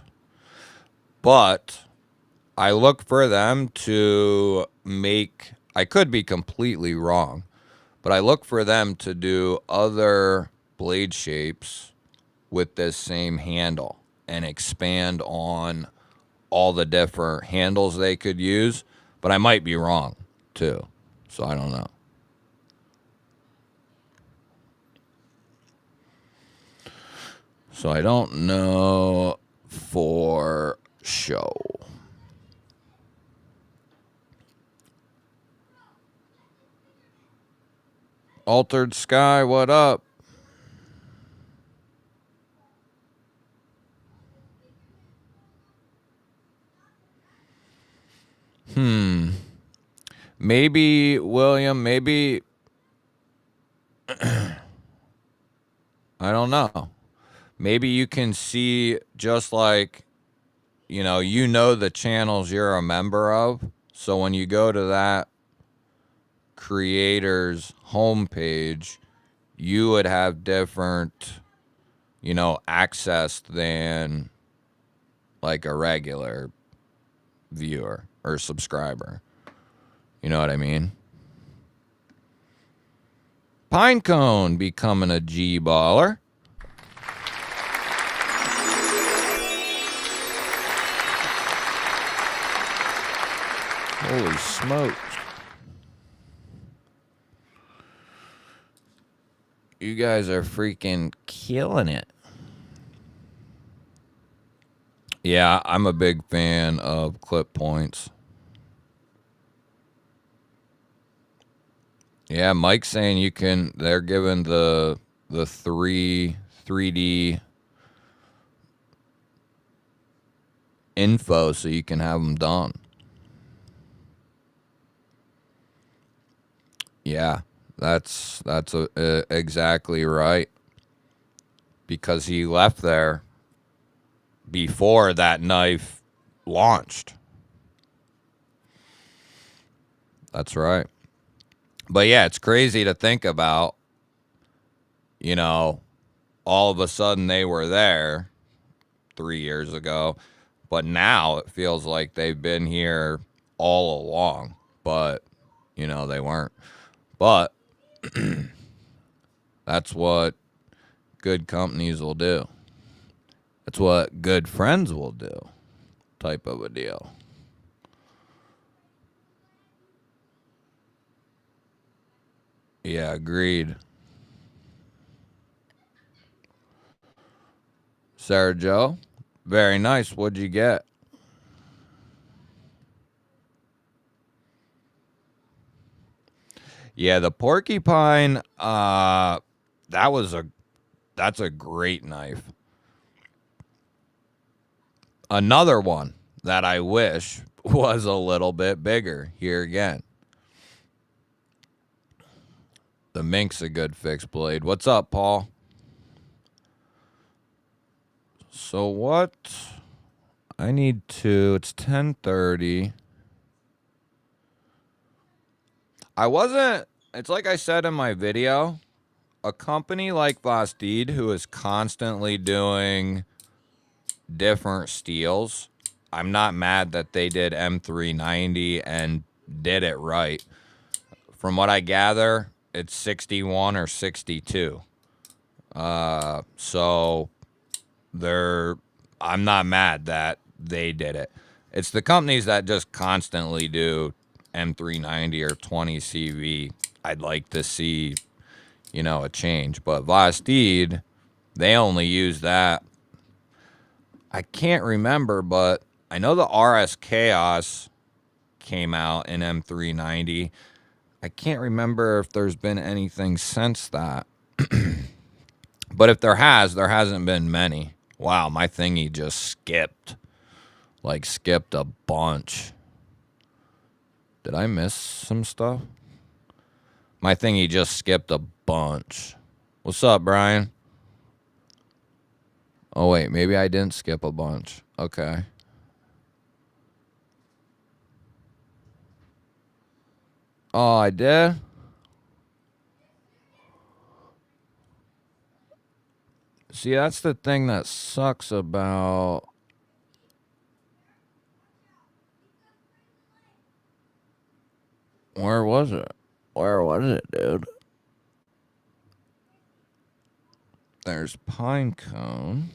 But I look for them to make, I could be completely wrong, but I look for them to do other blade shapes with this same handle and expand on all the different handles they could use. But I might be wrong too, so I don't know. So I don't know for sure. Altered Sky, what up? Maybe, William, maybe... I I don't know. Maybe you can see just like, you know the channels you're a member of. So when you go to that creator's homepage, you would have different, access than like a regular viewer or subscriber. You know what I mean? Pinecone becoming a G-baller. Holy smokes. You guys are freaking killing it. Yeah, I'm a big fan of clip points. Yeah, Mike's saying they're giving the 3D info so you can have them done. Yeah, that's exactly right. Because he left there before that knife launched. That's right. But yeah, it's crazy to think about, all of a sudden they were there 3 years ago, but now it feels like they've been here all along, but, they weren't. But that's what good companies will do. That's what good friends will do, type of a deal. Yeah, agreed. Sarah Joe, very nice. What'd you get? Yeah, the porcupine, that's a great knife. Another one that I wish was a little bit bigger. Here again. The Mink's a good fixed blade. What's up, Paul? So what? I need to. It's 10:30. It's like I said in my video, a company like Vosteed who is constantly doing different steels, I'm not mad that they did M390 and did it right. From what I gather, it's 61 or 62. So I'm not mad that they did it. It's the companies that just constantly do M390 or 20 CV. I'd like to see, a change. But Vosteed, they only use that. I can't remember, but I know the RS Chaos came out in M390. I can't remember if there's been anything since that. But if there hasn't been many. Wow, my thingy just skipped. Like, skipped a bunch. Did I miss some stuff? My thingy just skipped a bunch. What's up, Brian? Oh, wait, maybe I didn't skip a bunch. Okay. Oh, I did? See, that's the thing that sucks about... Where was it? Where was it, dude? There's Pinecone.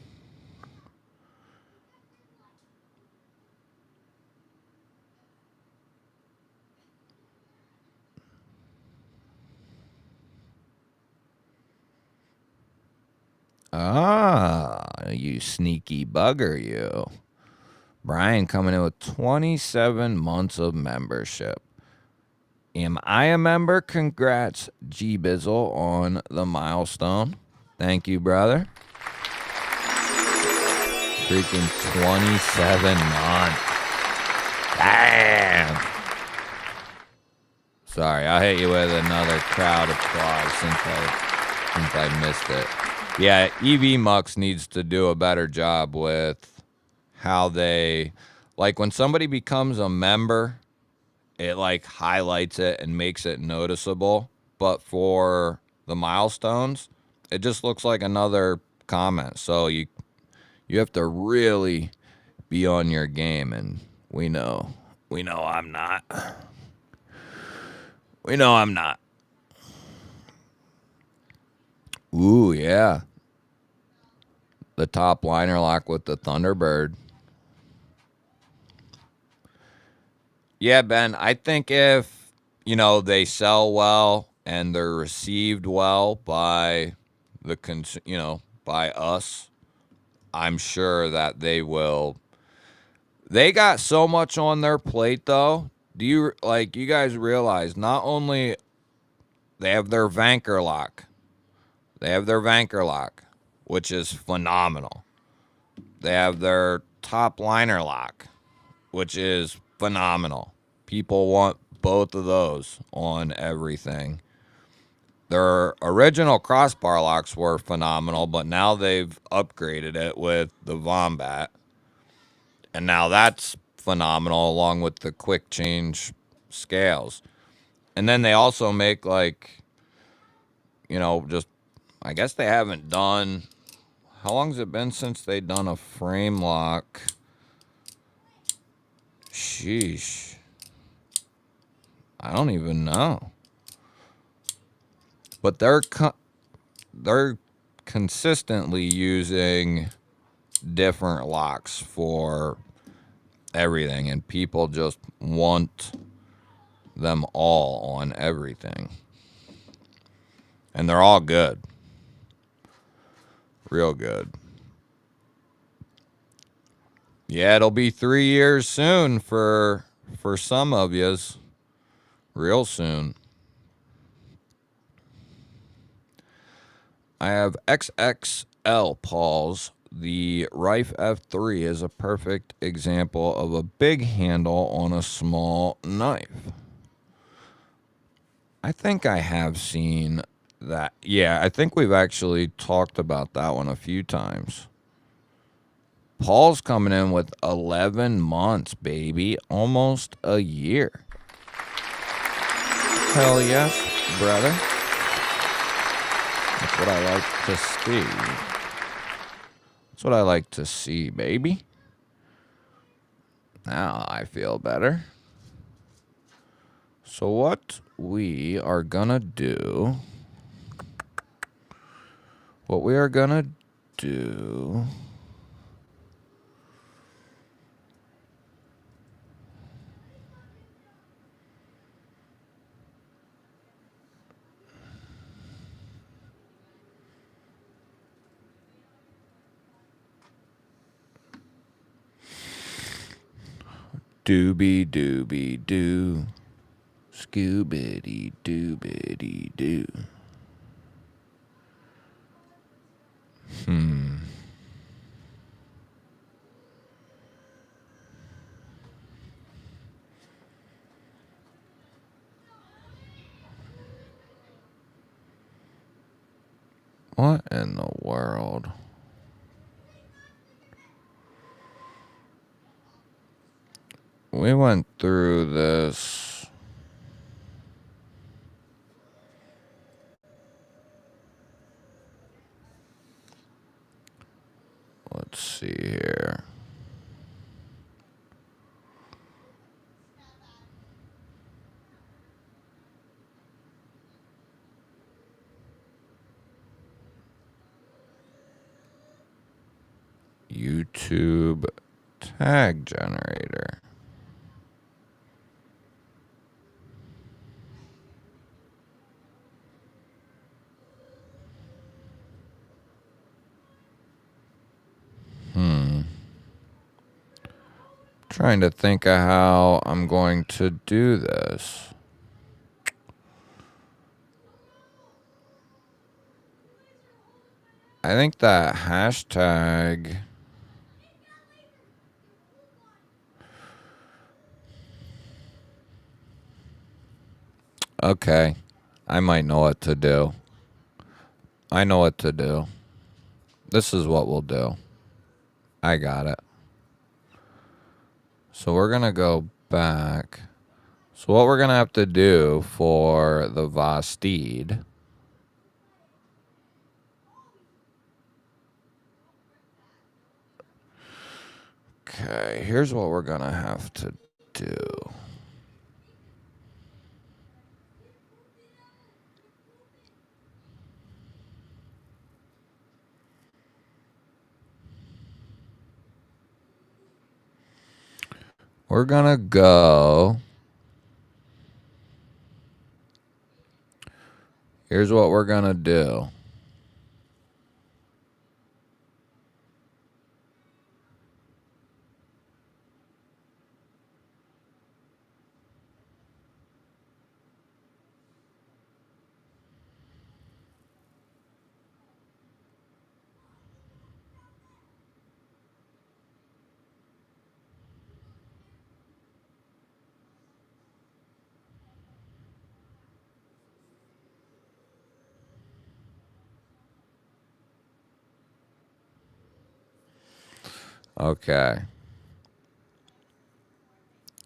Ah, you sneaky bugger, you. Brian coming in with 27 months of membership. Am I a member? Congrats, G-Bizzle, on the milestone. Thank you, brother. Freaking 27 months. Damn. Sorry, I'll hit you with another crowd applause since I missed it. Yeah, EV Mux needs to do a better job with how they, like when somebody becomes a member, it like highlights it and makes it noticeable. But for the milestones, it just looks like another comment. So you have to really be on your game, and we know I'm not. We know I'm not. Ooh, yeah. The top liner lock with the Thunderbird. Yeah, Ben, I think if, they sell well and they're received well by by us, I'm sure that they will. They got so much on their plate though. Do you guys realize not only they have their Vanker lock. They have their Vanker lock, which is phenomenal. They have their top liner lock, which is phenomenal. People want both of those on everything. Their original crossbar locks were phenomenal, but now they've upgraded it with the Vombat. And now that's phenomenal along with the quick change scales. And then they also make just I guess they haven't done, how long has it been since they done a frame lock? Sheesh. I don't even know. But they're consistently using different locks for everything, and people just want them all on everything. And they're all good. Real good. Yeah, it'll be 3 years soon for some of yous. Real soon. I have XXL Pauls. The Rife F3 is a perfect example of a big handle on a small knife. I think I have seen that. Yeah, I think we've actually talked about that one a few times. Paul's coming in with 11 months, baby. Almost a year. Hell yes, brother. That's what I like to see. That's what I like to see, baby. Now I feel better. So what we are gonna do... What we are gonna do... Doobie doobie doo. Scoobity doobity doo. What in the world? We went through this. Let's see here. YouTube tag generator. Trying to think of how I'm going to do this. I think that hashtag... Okay. I might know what to do. I know what to do. This is what we'll do. I got it. So we're going to go back. So what we're going to have to do for the Vosteed. Okay, here's what we're going to have to do. We're going to go. Here's what we're going to do. Okay.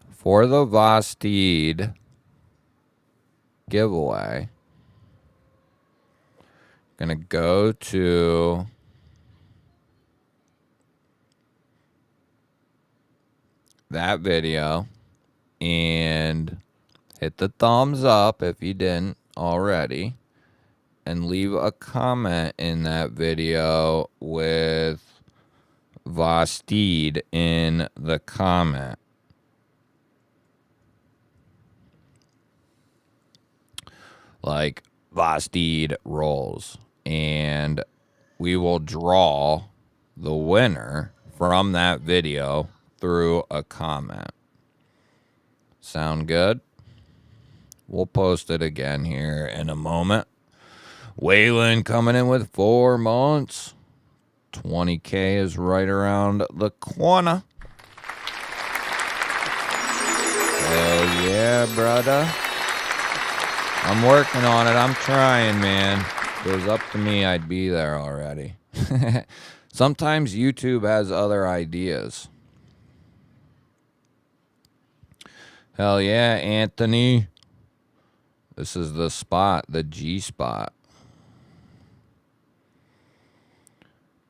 For the Vosteed giveaway, gonna go to that video and hit the thumbs up if you didn't already, and leave a comment in that video with Vosteed in the comment. Like Vosteed rolls, and we will draw the winner from that video through a comment. Sound good? We'll post it again here in a moment. Waylon coming in with 4 months. 20K is right around the corner. Hell yeah, brother. I'm working on it. I'm trying, man. If it was up to me, I'd be there already. Sometimes YouTube has other ideas. Hell yeah, Anthony. This is the spot, the G spot.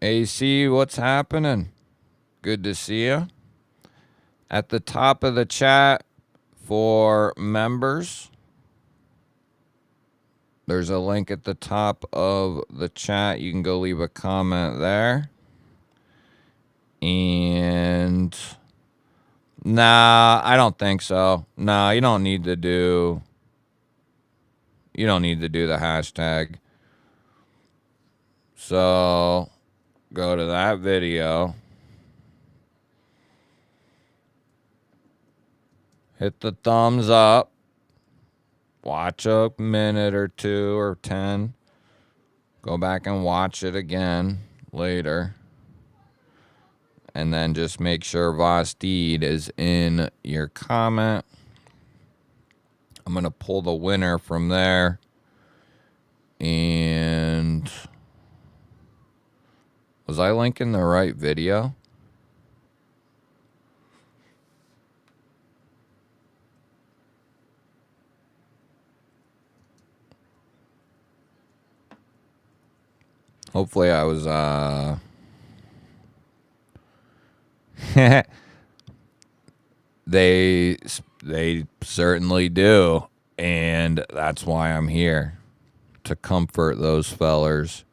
AC, what's happening? Good to see you. At the top of the chat for members, there's a link at the top of the chat. You can go leave a comment there. And nah, I don't think so. Nah, you don't need to do the hashtag. So go to that video. Hit the thumbs up. Watch a minute or 2 or 10. Go back and watch it again later. And then just make sure Vosteed is in your comment. I'm going to pull the winner from there. And was I linking the right video? Hopefully I was, they certainly do. And that's why I'm here, to comfort those fellers.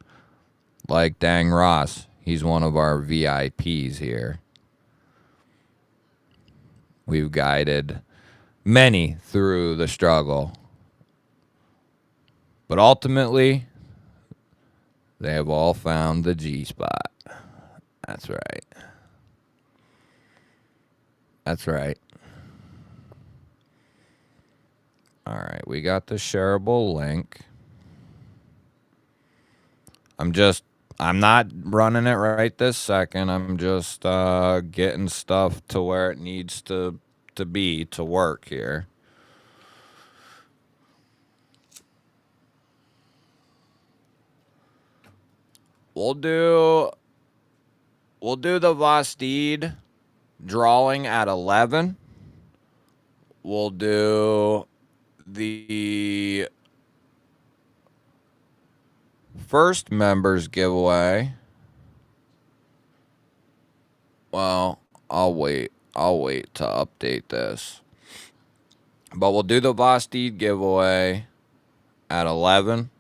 Like Dang Ross, he's one of our VIPs here. We've guided many through the struggle. But ultimately, they have all found the G spot. That's right. That's right. All right, we got the shareable link. I'm not running it right this second. I'm just getting stuff to where it needs to be to work here. We'll do the Vosteed drawing at 11. We'll do the first members giveaway. Well, I'll wait to update this. But we'll do the Vosteed giveaway at 11.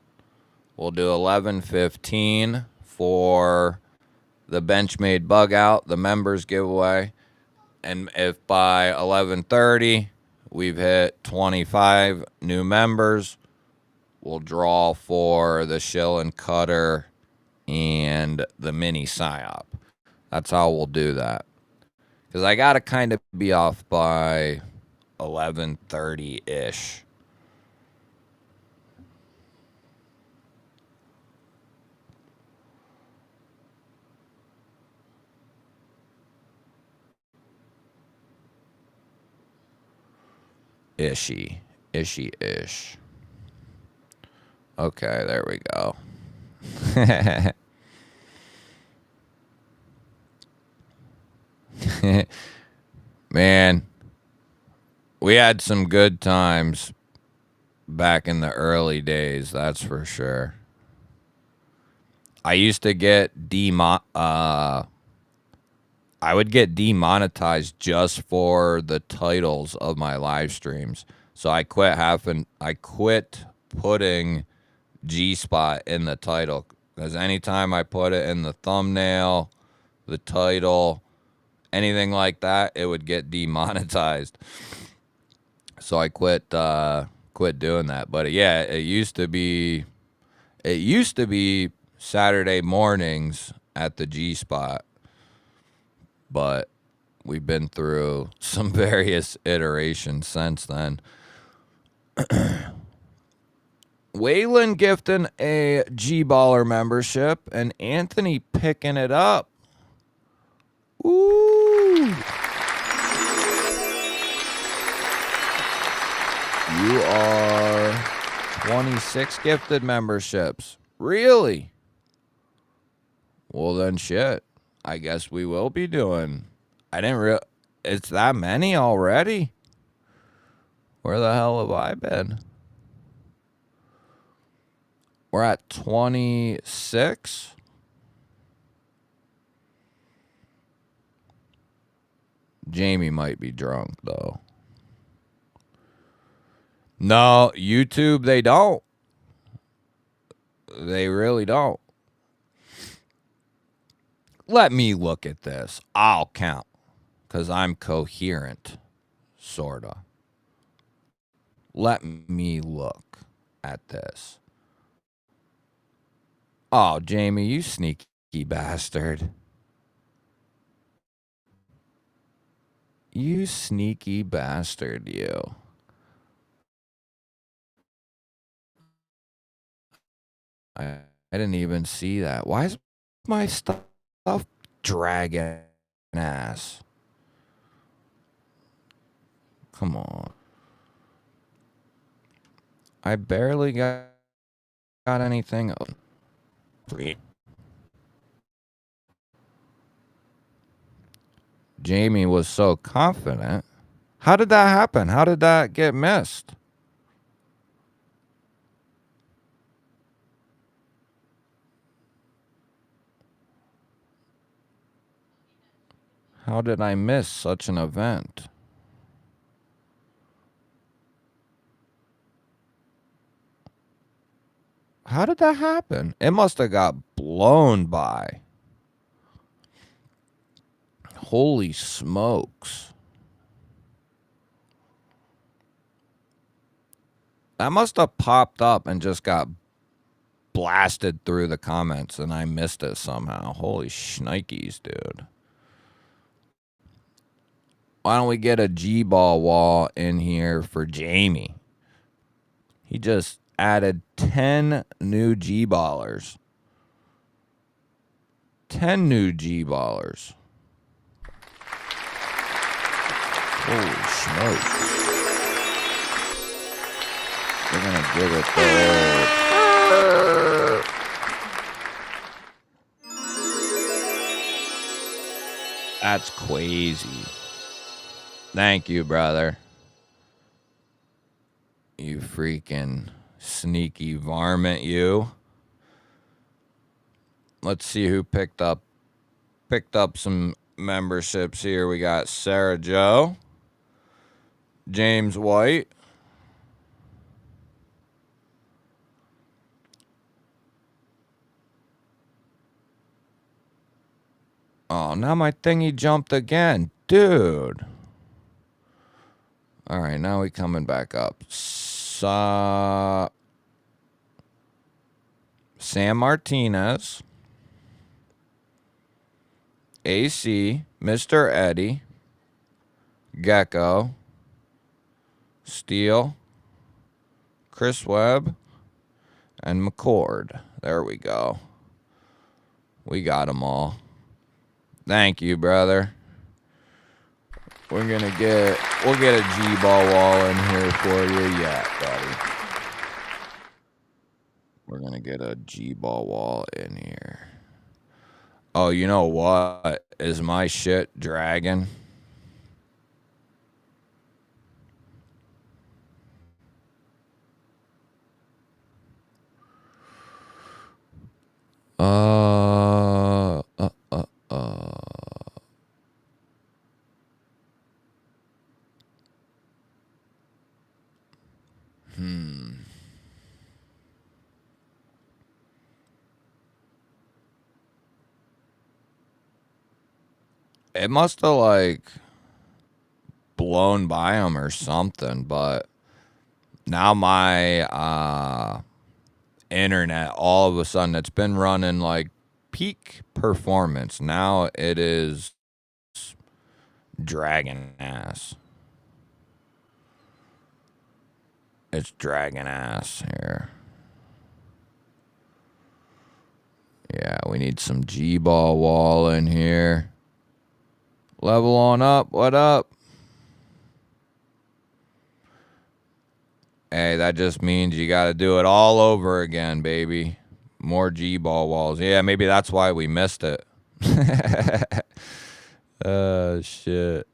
We'll do 11:15 for the Benchmade bug out, the members giveaway. And if by 11:30 we've hit 25 new members, we'll draw for the Shill and Cutter and the mini psyop. That's how we'll do that. Because I got to kind of be off by 11:30-ish. Ish. Okay, there we go. Man, we had some good times back in the early days, that's for sure. I used to get I would get demonetized just for the titles of my live streams. So I quit putting G-Spot in the title. Because anytime I put it in the thumbnail, the title, anything like that, it would get demonetized. So I quit doing that. But yeah, it used to be Saturday mornings at the G-Spot. But we've been through some various iterations since then. Waylon gifting a GBaller membership and Anthony picking it up. Ooh. You are 26 gifted memberships. Really? Well then shit. I guess we will be doing. It's that many already? Where the hell have I been? We're at 26. Jamie might be drunk, though. No, YouTube, they don't. They really don't. Let me look at this. I'll count. Because I'm coherent. Sorta. Let me look at this. Oh, Jamie, you sneaky bastard. You sneaky bastard, you. I didn't even see that. Why is my stuff dragging ass? Come on. I barely got anything open. Jamie was so confident. How did that happen? How did that get missed? How did I miss such an event? How did that happen? It must have got blown by. Holy smokes. That must have popped up and just got blasted through the comments and I missed it somehow. Holy shnikes, dude. Why don't we get a GBall wall in here for Jamie? He just added 10 new GBallers. 10 new GBallers. Holy smokes. We're going to give it the That's crazy. Thank you, brother. You freaking sneaky varmint, you. Let's see who picked up some memberships here. We got Sarah Joe, James White, oh, now my thingy jumped again. Dude. All right, now we coming back up. Sam Martinez, AC, Mr. Eddie, Gecko, Steele, Chris Webb, and McCord. There we go. We got them all. Thank you, brother. We'll get a G-ball wall in here for you. Yeah, buddy. We're gonna get a G-ball wall in here. Oh, you know what? Is my shit dragging? It must have, like, blown by them or something, but now my internet, all of a sudden, it's been running, like, peak performance. Now it is dragging ass. It's dragging ass here. Yeah, we need some G-ball wall in here. Level on up. What up? Hey, that just means you got to do it all over again, baby. More G-ball walls. Yeah, maybe that's why we missed it. Oh, shit.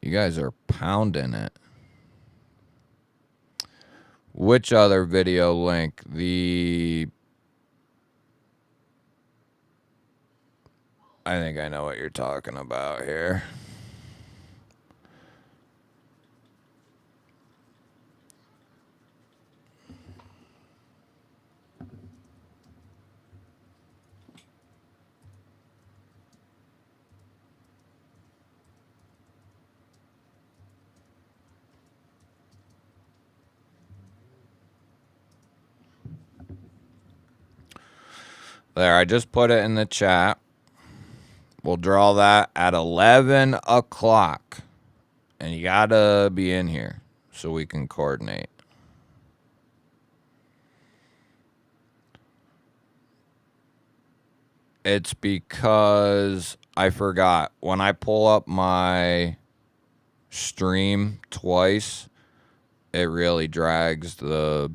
You guys are pounding it. Which other video link? I think I know what you're talking about here. There, I just put it in the chat. We'll draw that at 11 o'clock. And you gotta be in here so we can coordinate. It's because I forgot. When I pull up my stream twice, it really drags her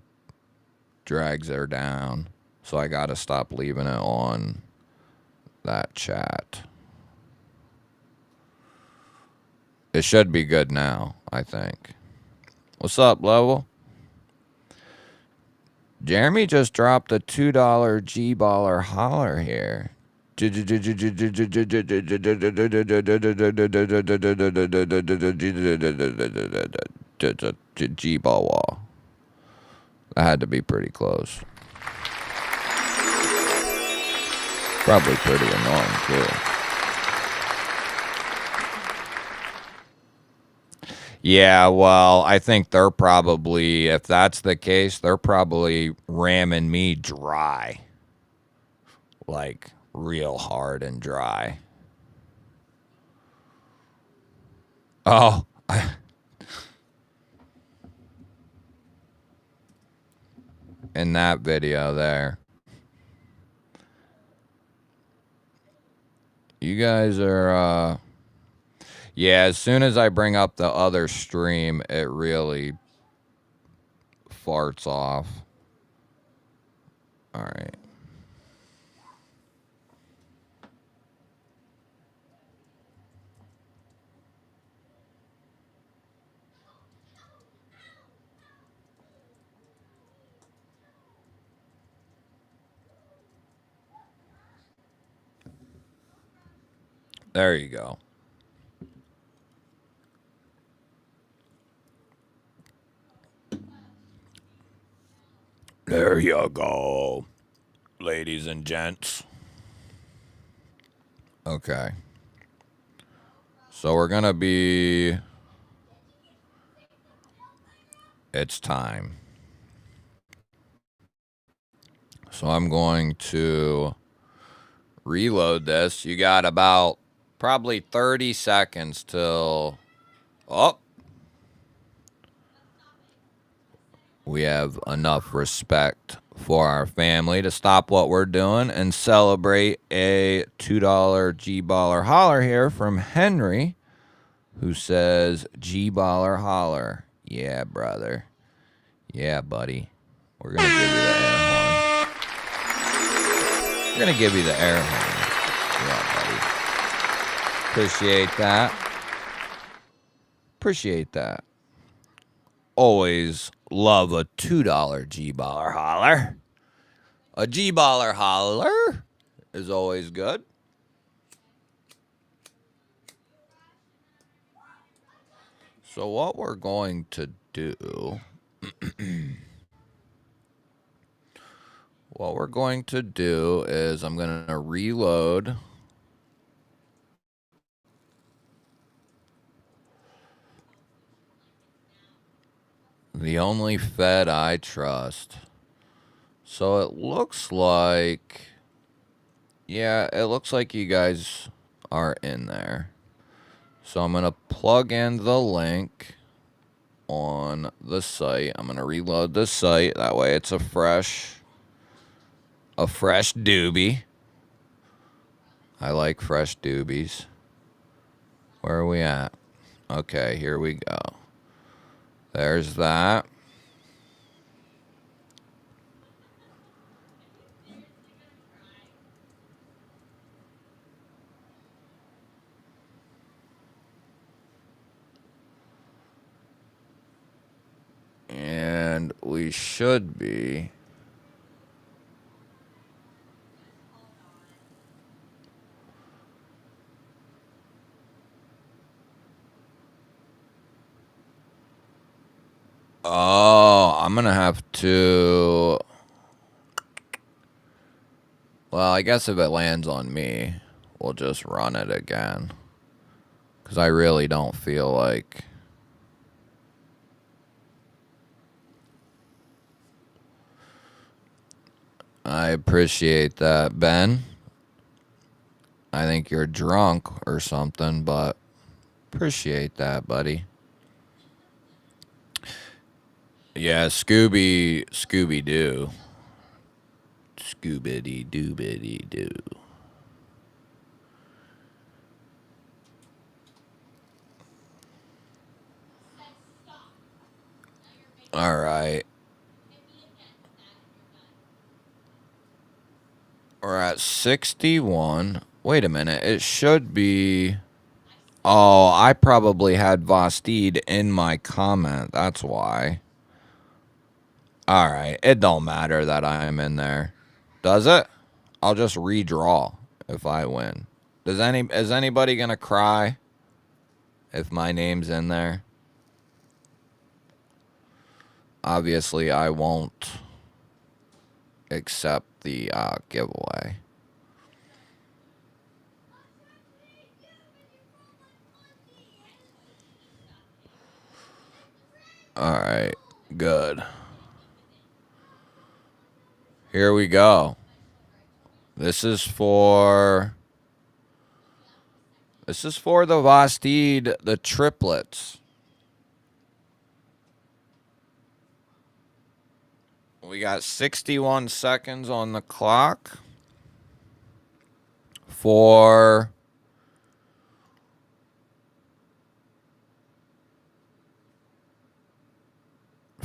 down. So I gotta stop leaving it on that chat. It should be good now, I think. What's up, Level? Jeremy just dropped a $2 G-baller holler here. G-ball wall. That had to be pretty close. Probably pretty annoying, too. Yeah, well, I think they're probably, if that's the case, they're probably ramming me dry. Like, real hard and dry. Oh. In that video there. You guys are, yeah, as soon as I bring up the other stream, it really farts off. All right. There you go. There you go, ladies and gents. Okay. So we're going to be... It's time. So I'm going to reload this. You got about probably 30 seconds till... Oh! We have enough respect for our family to stop what we're doing and celebrate a $2 G-Baller holler here from Henry, who says, G-Baller holler. Yeah, brother. Yeah, buddy. We're going to give you the air horn. We're going to give you the air horn. Yeah, buddy. Appreciate that. Appreciate that. Always love a $2 G-Baller holler. A G-Baller holler is always good. So what we're going to do... What we're going to do is I'm going to reload. The only Fed I trust. So it looks like... Yeah, it looks like you guys are in there. So I'm going to plug in the link on the site. I'm going to reload the site. That way it's a fresh doobie. I like fresh doobies. Where are we at? Okay, here we go. There's that. And we should be... Oh, I'm going to have to... Well, I guess if it lands on me, we'll just run it again. Because I really don't feel like... I appreciate that, Ben. I think you're drunk or something, but appreciate that, buddy. Yeah, Scooby-Doo. Scoobity-doobity-doo. All right. We're at 61. Wait a minute. It should be... Oh, I probably had Vosteed in my comment. That's why. All right. It don't matter that I'm in there. Does it? I'll just redraw if I win. Is anybody going to cry if my name's in there? Obviously, I won't accept the giveaway. All right, good. Here we go. This is for the Vosteed, the triplets. We got 61 seconds on the clock for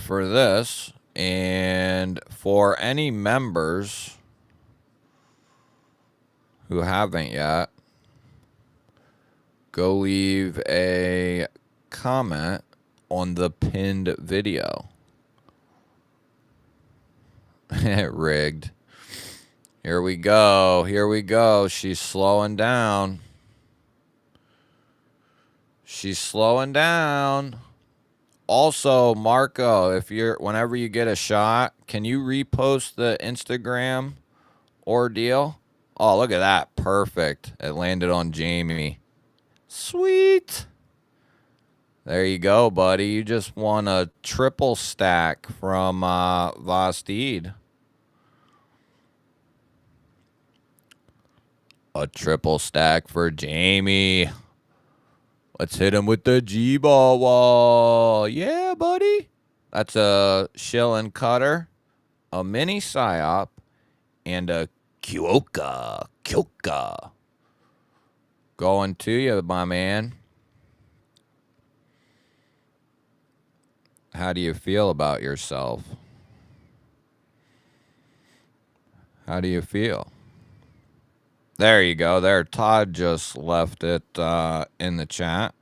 this, and for any members who haven't yet, go leave a comment on the pinned video. She's slowing down. Also, Marco, whenever you get a shot, can you repost the Instagram ordeal? Oh, look at that. Perfect. It landed on Jamie. Sweet. There you go, buddy. You just won a triple stack from Vosteed. A triple stack for Jamie. Let's hit him with the GBall wall. Yeah, buddy. That's a shillin' cutter, a mini psyop, and a Kyoka. Going to you, my man. How do you feel about yourself? How do you feel? There you go. There, Todd just left it in the chat.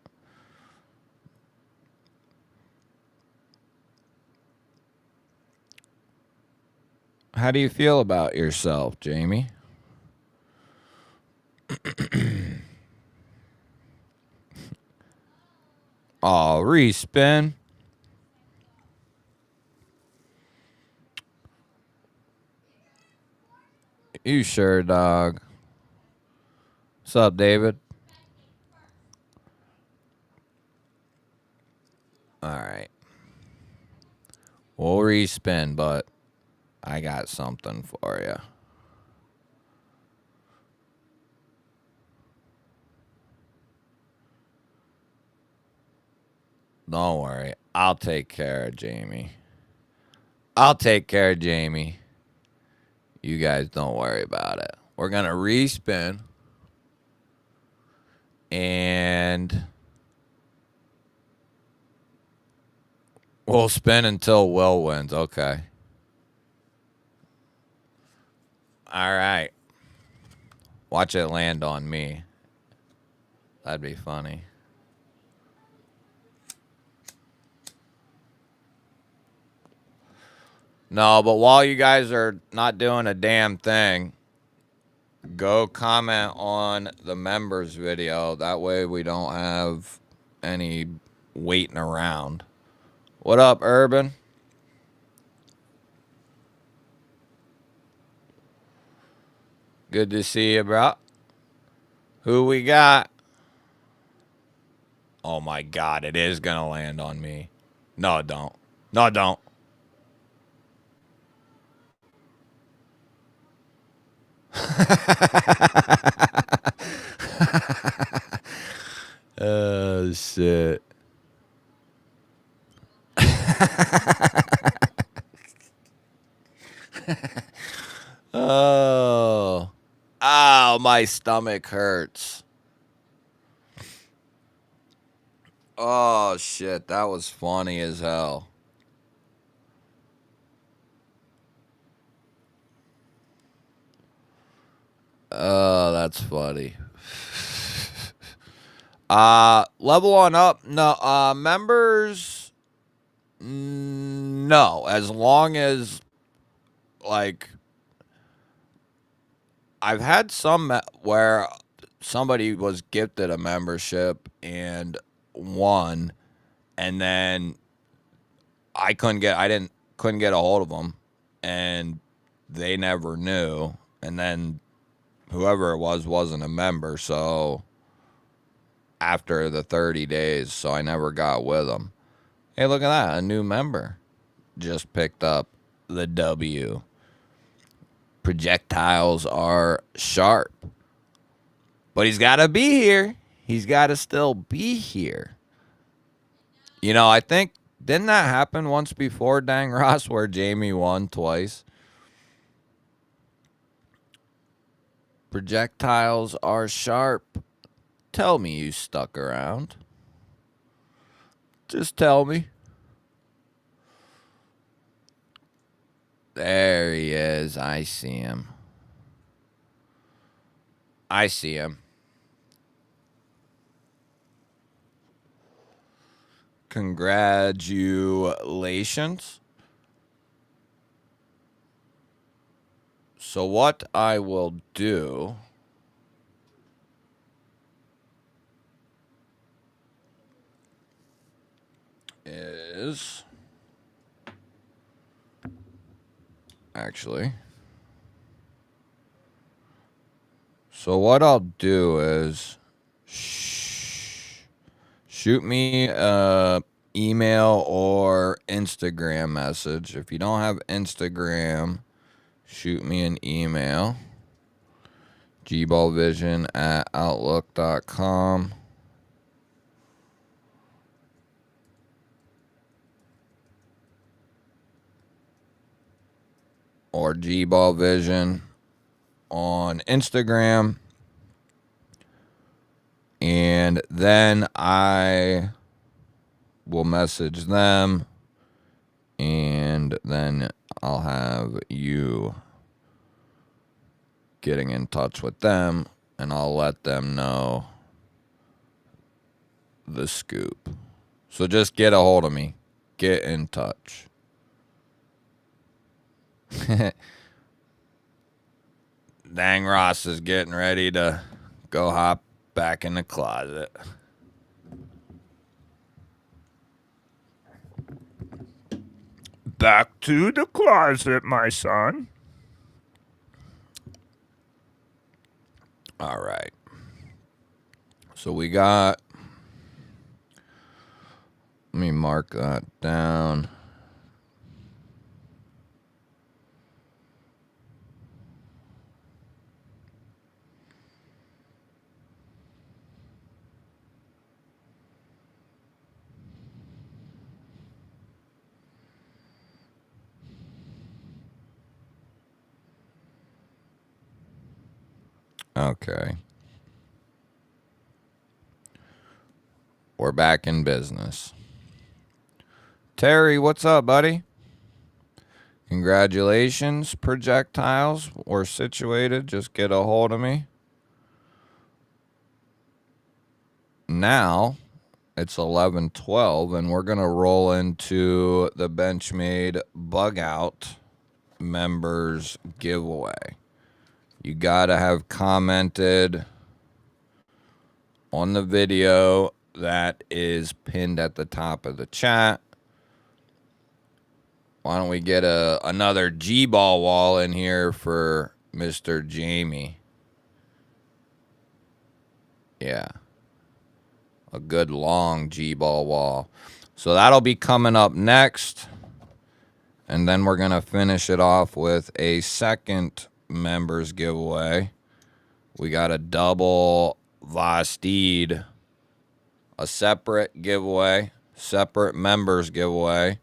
How do you feel about yourself, Jamie? Oh, respin. You sure, dog? What's up, David? All right. We'll respin, but I got something for you. Don't worry. I'll take care of Jamie. I'll take care of Jamie. You guys don't worry about it. We're going to respin. And we'll spin until Will wins. Okay. All right. Watch it land on me. That'd be funny. No, but while you guys are not doing a damn thing, go comment on the members video. That way we don't have any waiting around. What up, Urban? Good to see you, bro. Who we got? Oh my God, it is gonna land on me. No, it don't. No, it don't. Oh, shit. Oh. Ow, my stomach hurts. Oh, shit. That was funny as hell. Oh, that's funny. Level on up. No, members. No, as long as, like, I've had some where somebody was gifted a membership and won, and then I couldn't get a hold of them, and they never knew, and then whoever it was wasn't a member, so after the 30 days, so I never got with them. Hey, look at that, a new member just picked up the W. Projectiles are sharp. But he's got to be here. He's got to still be here. You know, I think, didn't that happen once before, Dang Ross, where Jamie won twice? Projectiles are sharp. Tell me you stuck around. Just tell me. There he is. I see him. I see him. Congratulations. So what I will do is actually, so what I'll do is shoot me a email or Instagram message. If you don't have Instagram, shoot me an email. GBallvision@outlook.com. Or GBallvision on Instagram. And then I will message them. And then I'll have you getting in touch with them. And I'll let them know the scoop. So just get a hold of me. Get in touch. Dang, Ross is getting ready to go hop back in the closet. Back to the closet, my son. All right. So we got... Let me mark that down. Okay. We're back in business. Terry, what's up, buddy? Congratulations, projectiles. We're situated. Just get a hold of me. Now, it's 11:12, and we're going to roll into the Benchmade Bug Out members giveaway. You got to have commented on the video that is pinned at the top of the chat. Why don't we get another GBall wall in here for Mr. Jamie? Yeah. A good long GBall wall. So that'll be coming up next. And then we're going to finish it off with a second members giveaway. We got a double Vosteed, a separate giveaway, separate members giveaway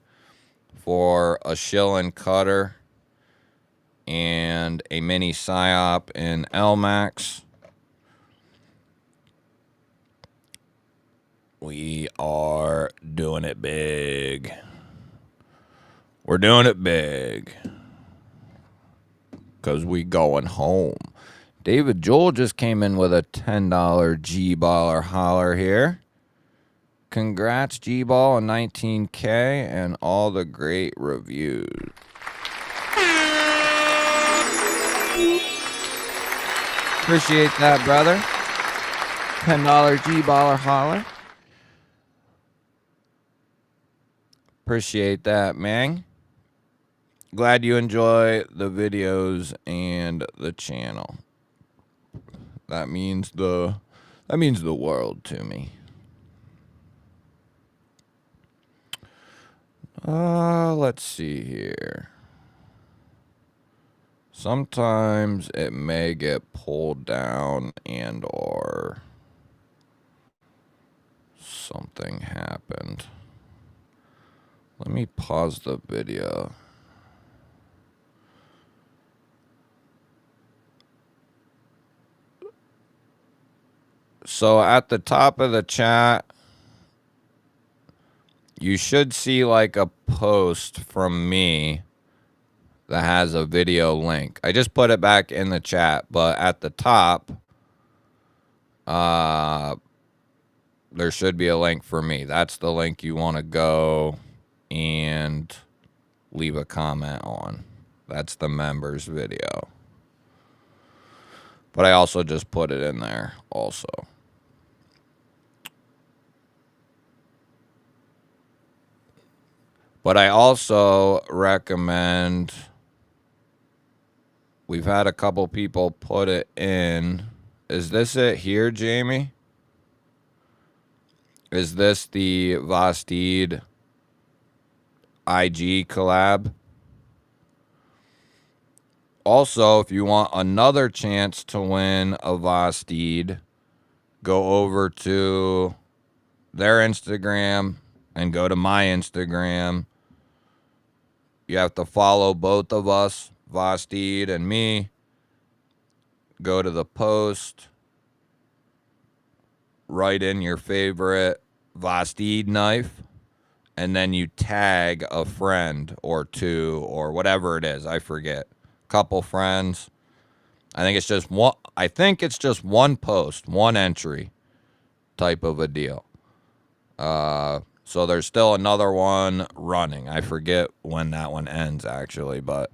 for a Shillin cutter and a mini psyop in LMAX. We are doing it big. We're doing it big. Because we going home. David Joel just came in with a $10 G-Baller holler here. Congrats, G-Ball, on 19K and all the great reviews. Appreciate that, brother. $10 G-Baller holler. Appreciate that, man. Glad you enjoy the videos and the channel. That means the world to me. Let's see here. Sometimes it may get pulled down and or something happened. Let me pause the video. So at the top of the chat, you should see like a post from me that has a video link. I just put it back in the chat, but at the top, there should be a link for me. That's the link you want to go and leave a comment on. That's the members video. But I also just put it in there also. But I also recommend, we've had a couple people put it in. Is this it here, Jamie? Is this the Vosteed IG collab? Also, if you want another chance to win a Vosteed, go over to their Instagram and go to my Instagram. You have to follow both of us, Vosteed and me. Go to the post, write in your favorite Vosteed knife, and then you tag a friend or two or whatever it is. I forget. Couple friends. I think it's just one. I think it's just one post, one entry type of a deal. So there's still another one running. I forget when that one ends actually, but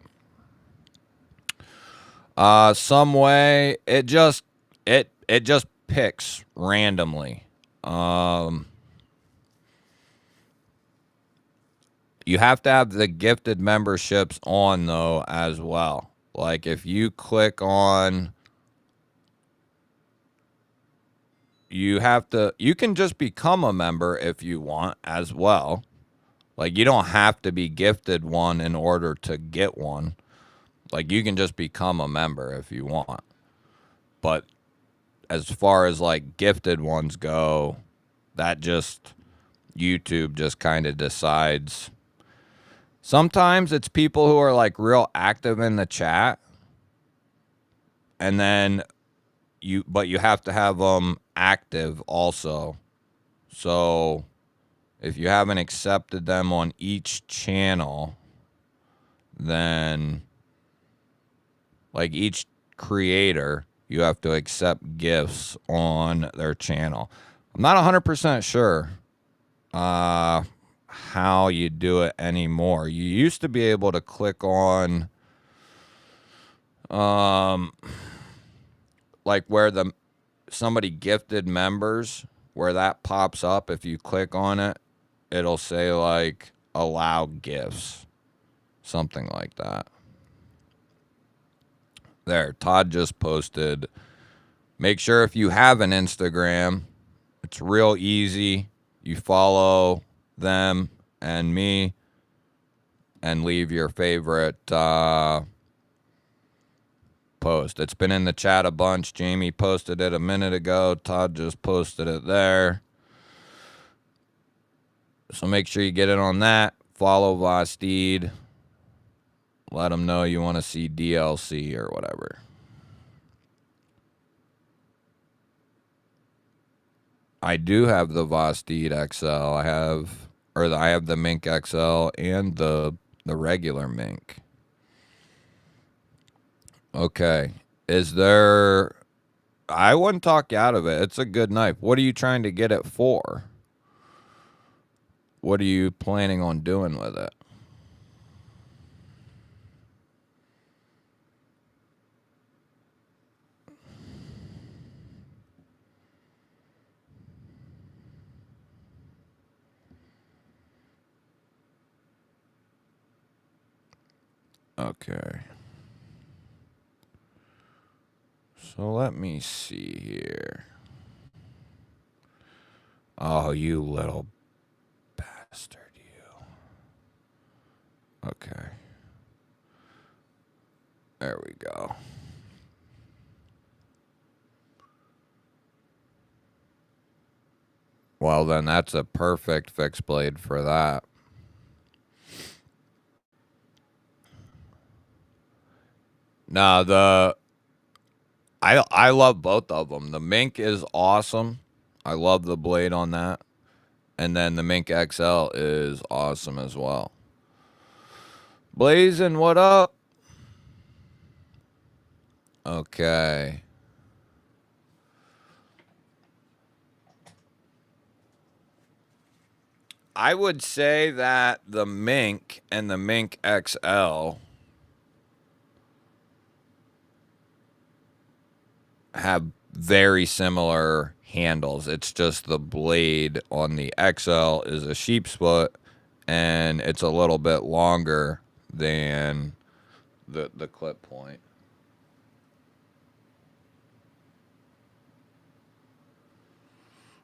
some way it just picks randomly. You have to have the gifted memberships on though as well. Like if you click on, you can just become a member if you want as well. Like you don't have to be gifted one in order to get one. Like you can just become a member if you want. But as far as like gifted ones go, that just YouTube just kind of decides. Sometimes it's people who are like real active in the chat, and then you have to have them active also. So if you haven't accepted them on each channel, then like each creator, you have to accept gifts on their channel. I'm not 100% sure how you do it anymore. You used to be able to click on like where somebody gifted members, where that pops up. If you click on it, it'll say like allow gifts, something like that. There, Todd just posted. Make sure if you have an Instagram, it's real easy. You follow them and me and leave your favorite post. It's been in the chat a bunch. Jamie posted it a minute ago. Todd just posted it there. So make sure you get it on that. Follow Vosteed. Let them know you want to see DLC or whatever. I do have the Vosteed XL. I have the Mink XL and the regular Mink. Okay. I wouldn't talk you out of it. It's a good knife. What are you trying to get it for? What are you planning on doing with it? Okay. So let me see here. Oh, you little bastard, you. Okay. There we go. Well, then that's a perfect fixed blade for that. No, I love both of them. The Mink is awesome. I love the blade on that. And then the Mink XL is awesome as well. Blazing, what up? Okay. I would say that the Mink and the Mink XL have very similar handles. It's just the blade on the XL is a sheep's foot and it's a little bit longer than the clip point.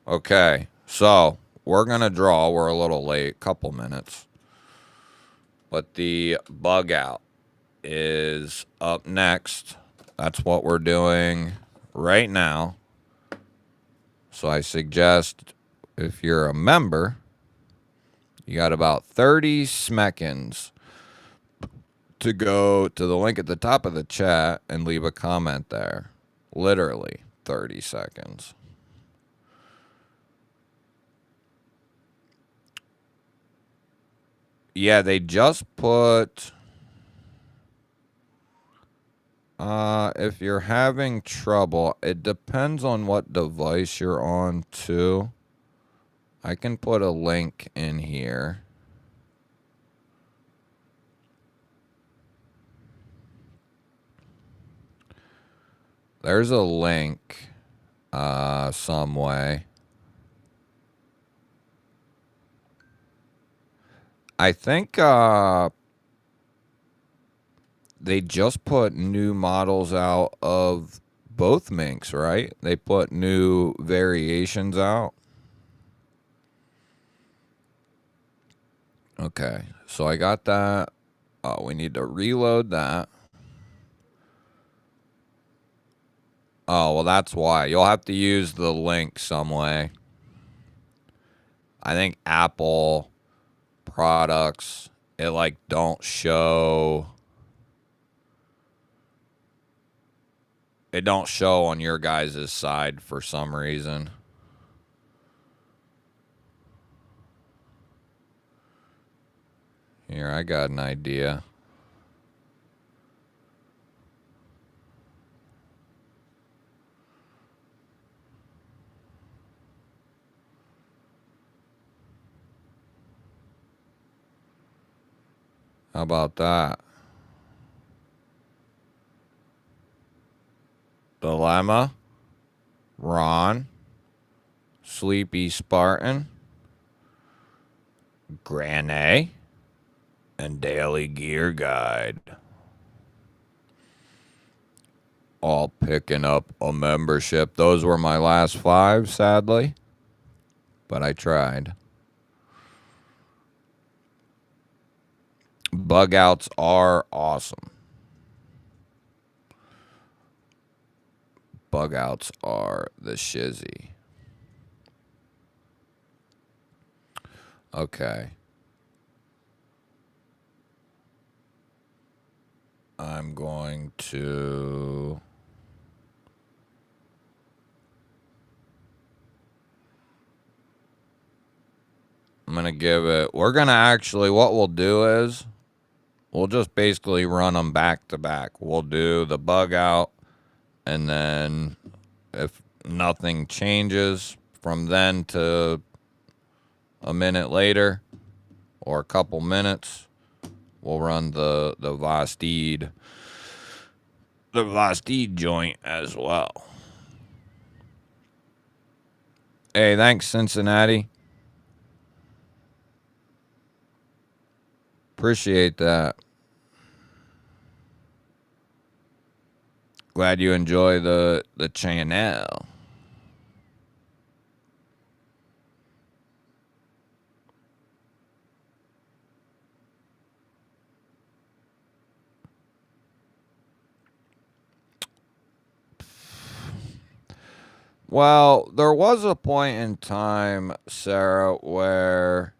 Okay, so we're gonna draw. We're a little late, couple minutes, but the bug out is up next. That's what we're doing right now. So I suggest if you're a member, you got about 30 seconds to go to the link at the top of the chat and leave a comment there. Literally 30 seconds. Yeah, they just put... if you're having trouble, it depends on what device you're on too. I can put a link in here. There's a link some way. I think they just put new models out of both minks, right? They put new variations out. Okay, so I got that. Oh, we need to reload that. Oh, well, that's why. You'll have to use the link some way. I think Apple products, it like don't show... It don't show on your guys' side for some reason. Here, I got an idea. How about that? Dilemma, Ron, Sleepy Spartan, Granny, and Daily Gear Guide. All picking up a membership. Those were my last 5, sadly, but I tried. Bug outs are awesome. Bug outs are the shizzy. Okay. I'm going to... I'm going to give it... We're going to actually... What we'll do is... We'll just basically run them back to back. We'll do the bug out, and then if nothing changes from then to a minute later or a couple minutes, we'll run the Vosteed joint as well. Hey, thanks, Cincinnati. Appreciate that. Glad you enjoy the channel. Well, there was a point in time, Sarah, where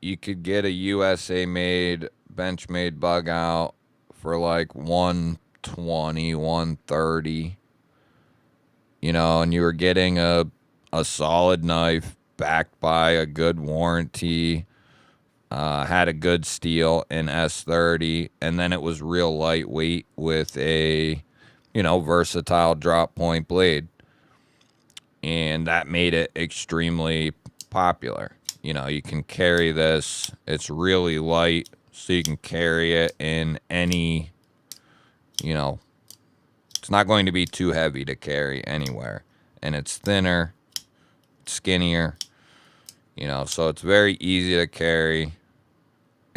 you could get a USA made, bench made bug out for like 120, 130. You know, and you were getting a solid knife backed by a good warranty, had a good steel in S30, and then it was real lightweight with a, you know, versatile drop point blade. And that made it extremely popular. You know, you can carry this. It's really light, so you can carry it in any, you know, it's not going to be too heavy to carry anywhere. And it's thinner, skinnier, you know, so it's very easy to carry.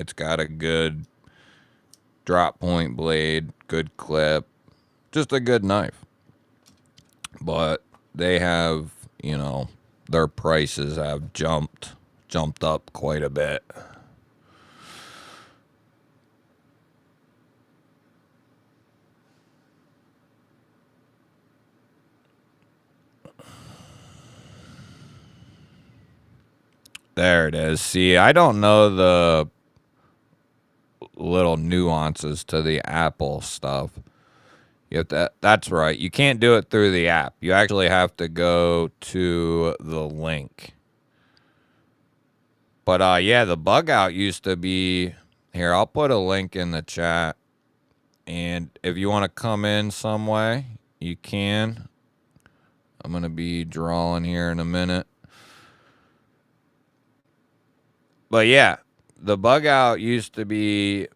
It's got a good drop point blade, good clip, just a good knife. But they have, you know, their prices have jumped up quite a bit. There it is. See, I don't know the little nuances to the Apple stuff. You have to, that's right. You can't do it through the app. You actually have to go to the link. But yeah, the bug out used to be here. I'll put a link in the chat, and if you want to come in some way, you can. I'm gonna be drawing here in a minute. But yeah, the bug out used to be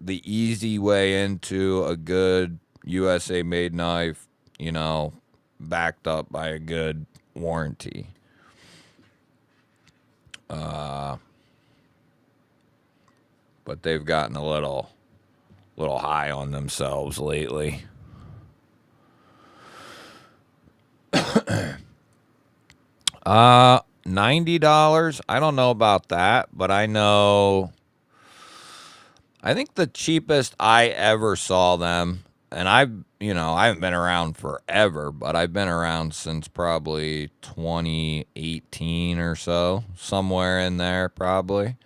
the easy way into a good USA made knife, you know, backed up by a good warranty. But they've gotten a little high on themselves lately. $90. I don't know about that, but I think the cheapest I ever saw them, and I haven't been around forever, but I've been around since probably 2018 or so, somewhere in there probably.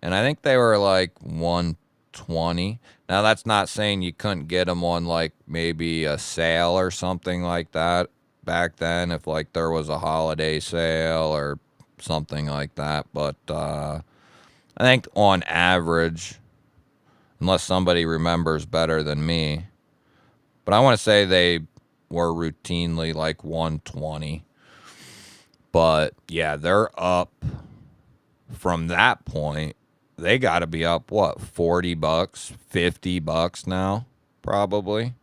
And I think they were like 120. Now that's not saying you couldn't get them on like maybe a sale or something like that back then, if like there was a holiday sale or something like that. But I think on average, unless somebody remembers better than me, but I want to say they were routinely like 120. But yeah, they're up from that point. They got to be up, what, $40, $50 now, probably.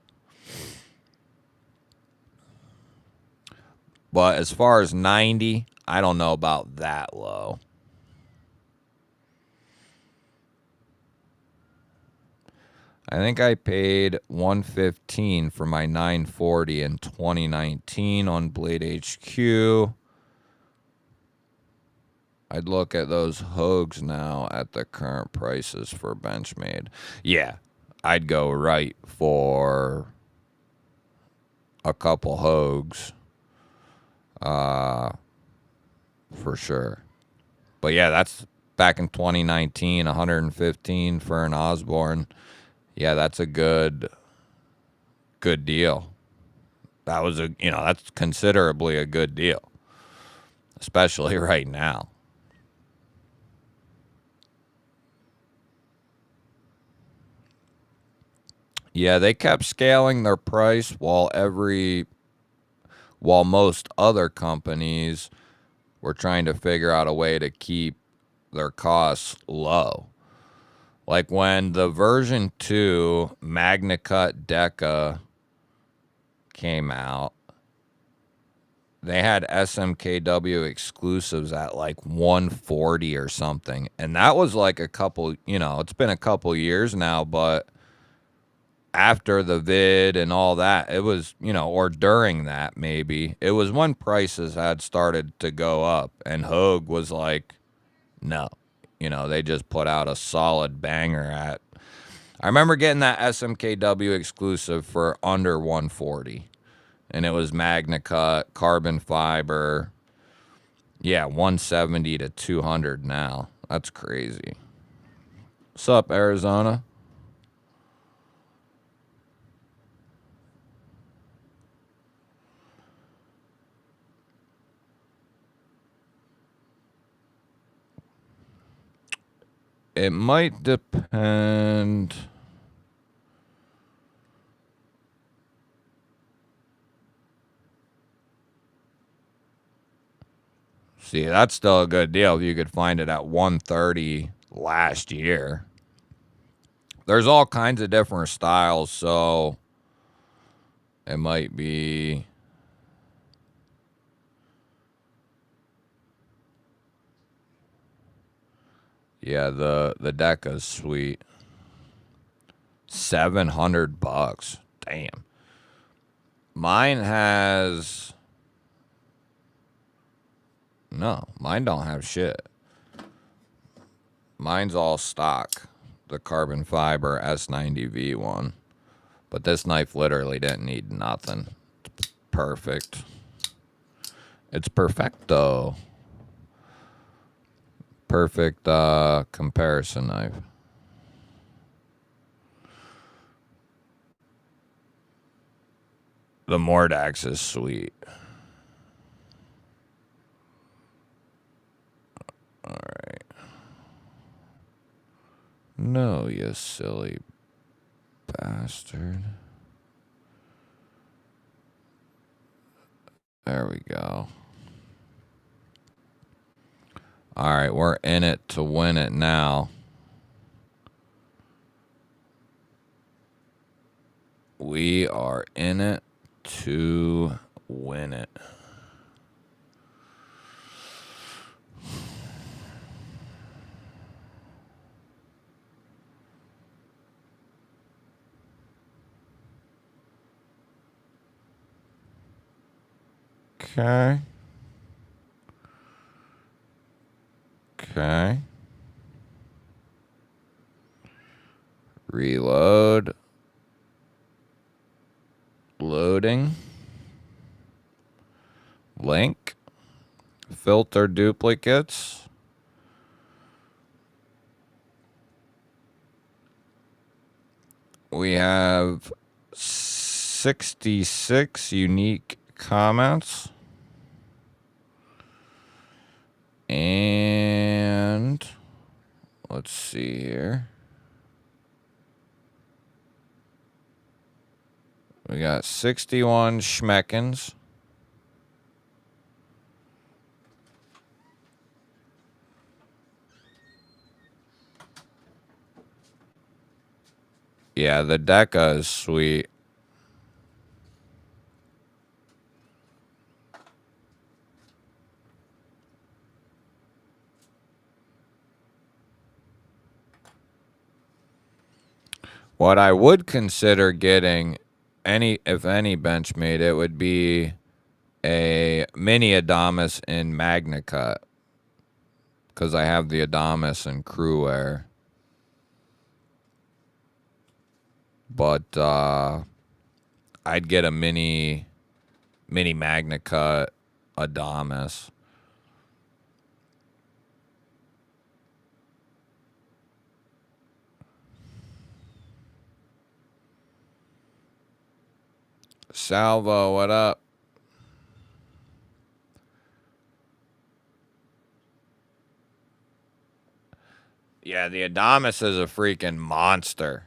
But as far as 90, I don't know about that low. I think I paid $115 for my 940 in 2019 on Blade HQ. I'd look at those Hogues now at the current prices for Benchmade. Yeah, I'd go right for a couple Hogues. For sure. But yeah, that's back in 2019, 115 for an Osborne. Yeah, that's a good deal. That was that's considerably a good deal, especially right now. Yeah, they kept scaling their price while most other companies were trying to figure out a way to keep their costs low. Like when the version 2 MagnaCut Deca came out, they had SMKW exclusives at like 140 or something. And that was like a couple, it's been a couple years now, but after the vid and all that, it was, or during that maybe, it was when prices had started to go up, and Hogue was like, no, they just put out a solid banger at, I remember getting that SMKW exclusive for under 140, and it was MagnaCut, carbon fiber. Yeah, 170 to 200 now. That's crazy. What's up, Arizona? It might depend. See, that's still a good deal if you could find it at 130 last year. There's all kinds of different styles, so it might be. Yeah, the Deca's sweet. $700. Damn. Mine has... No, mine don't have shit. Mine's all stock. The carbon fiber S90V one. But this knife literally didn't need nothing. It's perfect. It's perfecto. Perfect comparison knife. The Mordax is sweet. Alright. No, you silly bastard. There we go. Alright, we're in it to win it now. We are in it to win it. Okay. Okay. Reload. Loading. Link. Filter duplicates. We have 66 unique comments. And let's see here. We got 61 schmeckens. Yeah, the Deca is sweet. What I would consider getting, if any Benchmade, it would be a mini Adamas in Magna Cut. Because I have the Adamas in Crewwear. But I'd get a mini Magna Cut Adamas. Salvo, what up? Yeah, the Adamas is a freaking monster.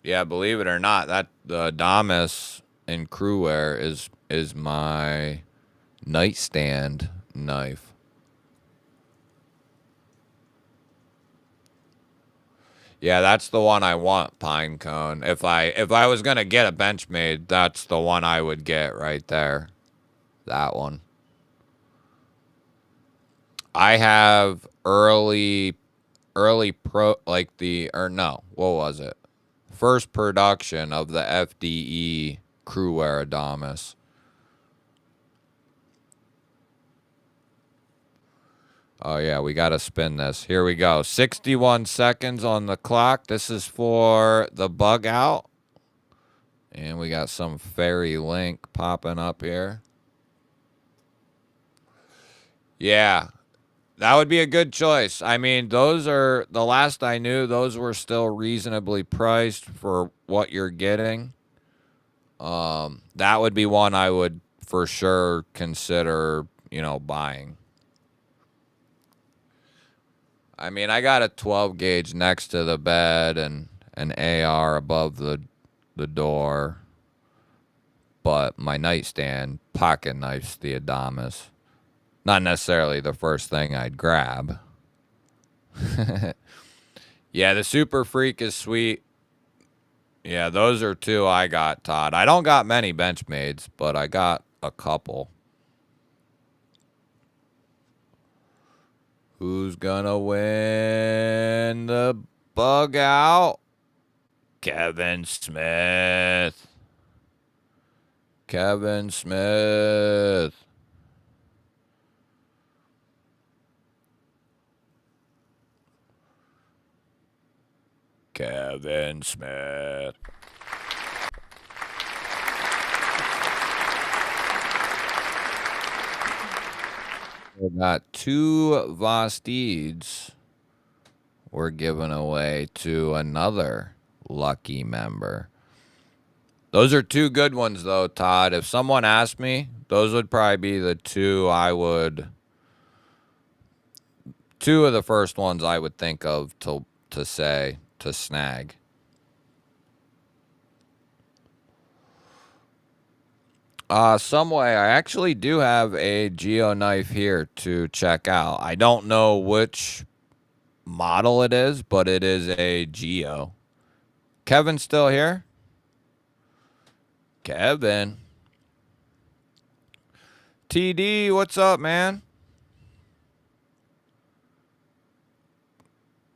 Yeah, believe it or not, that the Adamas in Crewwear is my nightstand knife. Yeah, that's the one I want, Pinecone. If I was gonna get a Benchmade, that's the one I would get right there. That one. I have early pro, like no, what was it? First production of the FDE Crewwear Adamas. Oh, yeah, we got to spin this. Here we go. 61 seconds on the clock. This is for the bug out. And we got some fairy link popping up here. Yeah, that would be a good choice. I mean, those are, the last I knew, those were still reasonably priced for what you're getting. That would be one I would for sure consider, buying. I mean, I got a 12 gauge next to the bed and an AR above the door. But my nightstand pocket knife's the Adamas. Not necessarily the first thing I'd grab. Yeah, the Super Freak is sweet. Yeah, those are 2 I got, Todd. I don't got many Benchmades, but I got a couple. Who's gonna win the bug out? Kevin Smith. Kevin Smith. Kevin Smith. We got 2 Vosteeds we're giving away to another lucky member. Those are 2 good ones, though, Todd. If someone asked me, those would probably be the 2 I would... 2 of the first ones I would think of to snag. Some way, I actually do have a Geo knife here to check out. I don't know which model it is, but it is a Geo. Kevin still here? Kevin. TD, what's up, man?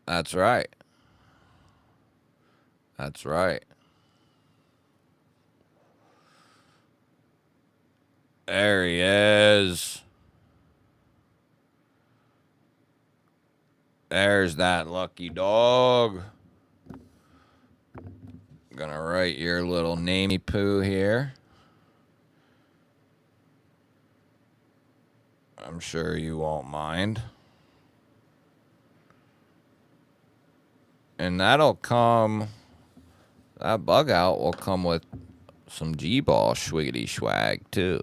That's right. That's right. There he is. There's that lucky dog. Gonna write your little namey poo here. I'm sure you won't mind. And that'll come... That bug out will come with some GBall schwiggity swag, too.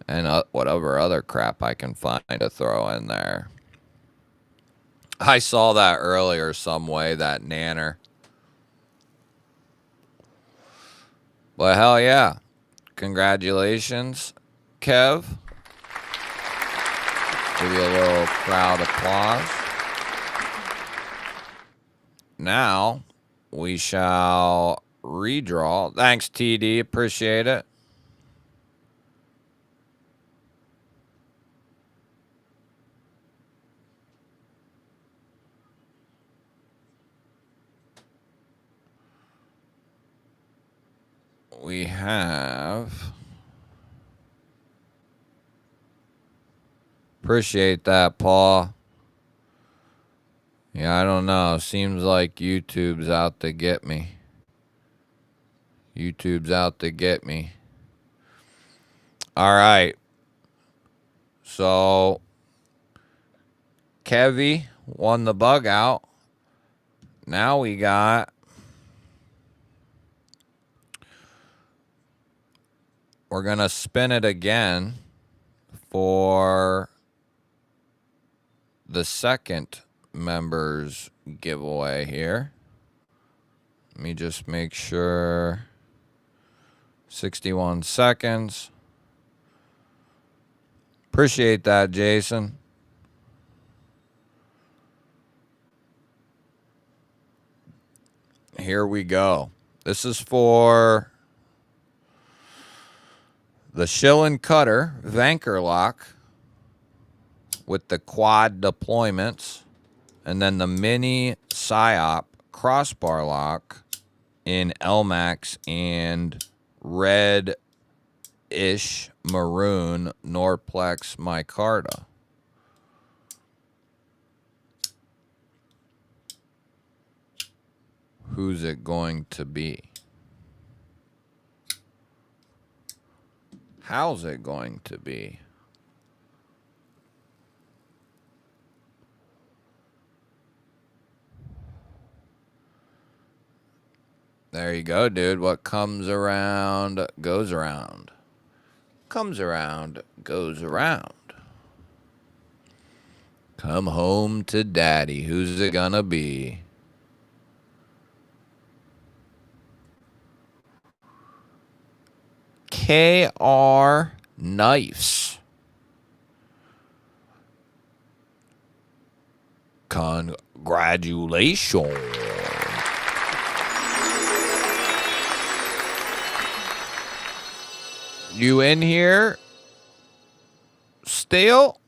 And whatever other crap I can find to throw in there. I saw that earlier some way, that nanner. But hell yeah. Congratulations, Kev. Give you a little crowd applause. Now, we shall redraw. Thanks, TD. Appreciate it. We have... Appreciate that, Paul. Yeah, I don't know. Seems like YouTube's out to get me. YouTube's out to get me. All right. So, Kevy won the bug out. Now we got... We're going to spin it again for the second members giveaway here. Let me just make sure. 61 seconds. Appreciate that, Jason. Here we go. This is for the Schillen Cutter Vanker Lock with the quad deployments, and then the mini PSYOP crossbar lock in LMAX and red-ish maroon Norplex micarta. Who's it going to be? How's it going to be? There you go, dude. What comes around goes around. Comes around goes around. Come home to daddy. Who's it gonna be? KR Knives. Congratulations. You in here still?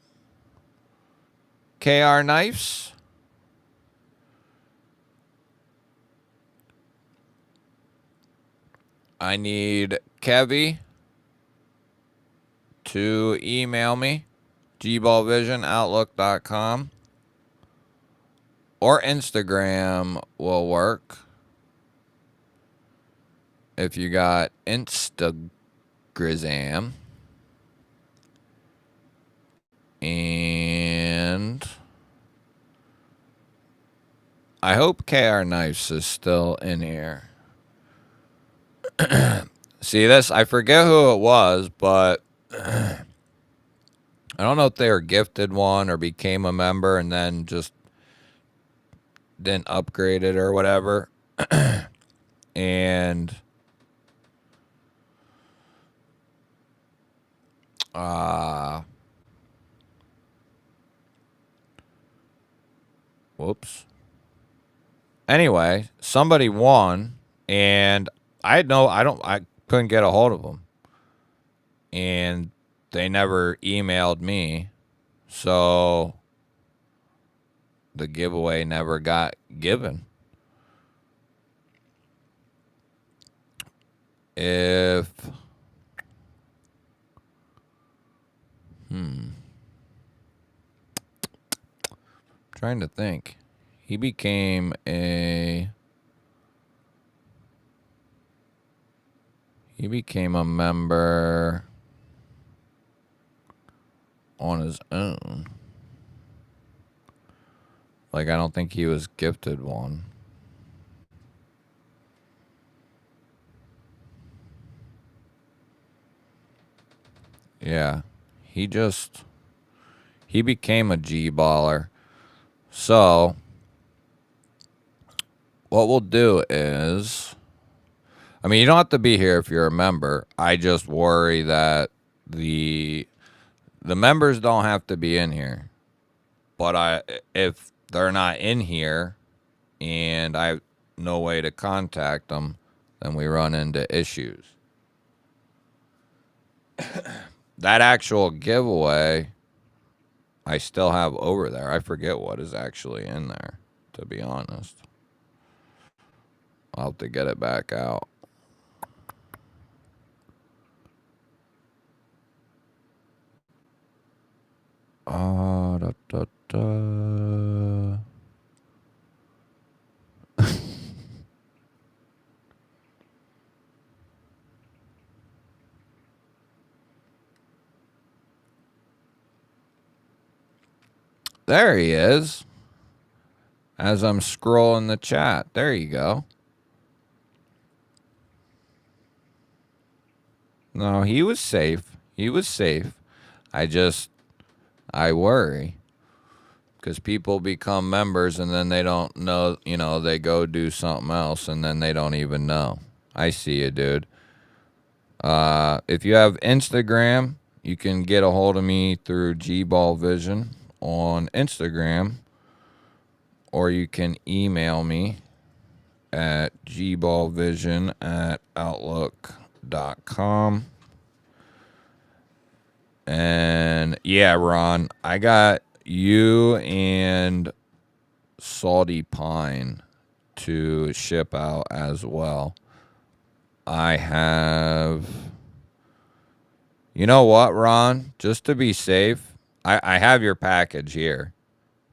KR Knives? I need Kevy to email me. GBallVision@outlook.com. Or Instagram will work. If you got Instagram. And I hope KR Knives is still in here. See this? I forget who it was, but I don't know if they were gifted one or became a member and then just didn't upgrade it or whatever. And whoops. Anyway, somebody won, and I couldn't get a hold of them, and they never emailed me, so the giveaway never got given. If trying to think, he became a member on his own. Like, I don't think he was gifted one. Yeah, he became a GBaller. So what we'll do is, I mean, you don't have to be here if you're a member. I just worry that the members don't have to be in here. But if they're not in here and I have no way to contact them, then we run into issues. That actual giveaway I still have over there. I forget what is actually in there, to be honest. I'll have to get it back out. Da, da, da. There he is. As I'm scrolling the chat. There you go. No, he was safe. He was safe. I worry. Because people become members and then they don't know, they go do something else and then they don't even know. I see you, dude. If you have Instagram, you can get a hold of me through GBallVision on Instagram, or you can email me at gballvision@outlook.com. And yeah, Ron, I got you and Salty Pine to ship out as well. I have... You know what, Ron? Just to be safe, I have your package here.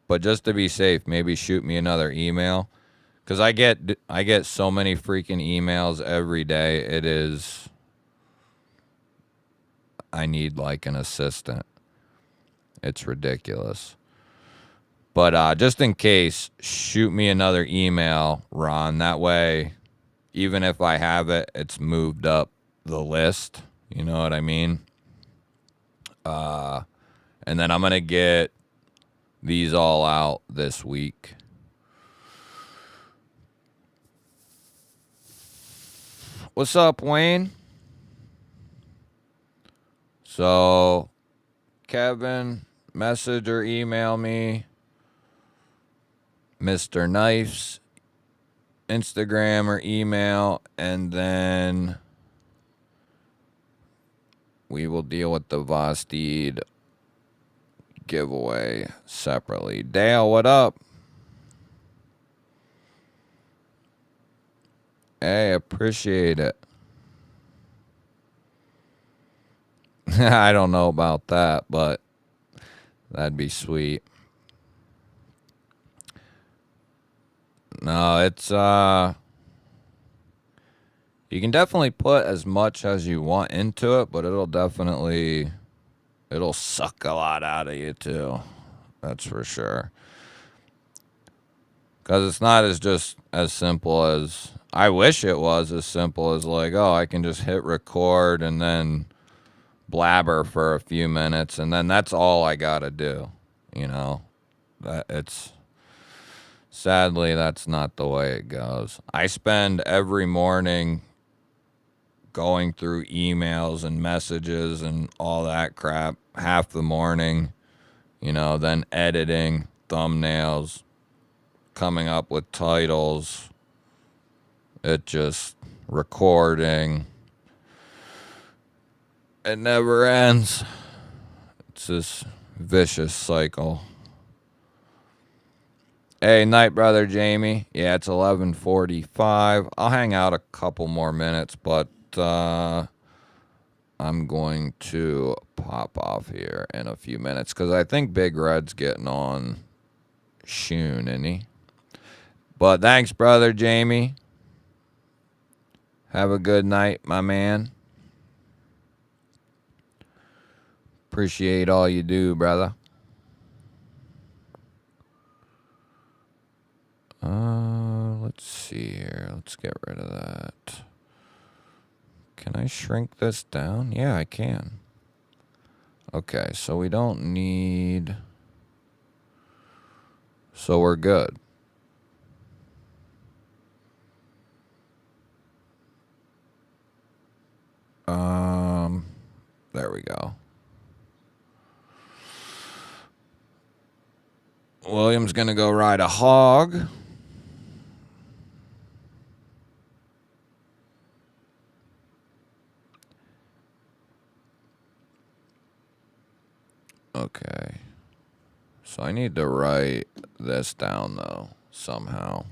But just to be safe, maybe shoot me another email. Because I get so many freaking emails every day. It is... I need like an assistant. It's ridiculous. But just in case, shoot me another email, Ron. That way, even if I have it, it's moved up the list. You know what I mean? And then I'm going to get these all out this week. What's up, Wayne? So, Kevin, message or email me. Mr. Knifes, Instagram or email. And then we will deal with the Vosteed giveaway separately. Dale, what up? Hey, appreciate it. I don't know about that, but that'd be sweet. No, it's you can definitely put as much as you want into it, but it'll suck a lot out of you too. That's for sure. Cuz it's not as simple as I wish it was as simple as like, oh, I can just hit record and then blabber for a few minutes and then that's all I got to do, you know. Sadly, that's not the way it goes. I spend every morning going through emails and messages and all that crap half the morning, you know, then editing thumbnails, coming up with titles, it just recording. It never ends. It's this vicious cycle. Hey, night, brother Jamie. Yeah, it's 11:45. I'll hang out a couple more minutes, but I'm going to pop off here in a few minutes because I think Big Red's getting on soon, isn't he? But thanks, brother Jamie. Have a good night, my man. Appreciate all you do, brother. Let's see here. Let's get rid of that. Can I shrink this down? Yeah, I can. Okay, so we don't need... So we're good. There we go. William's gonna go ride a hog. Okay. So I need to write this down, though, somehow.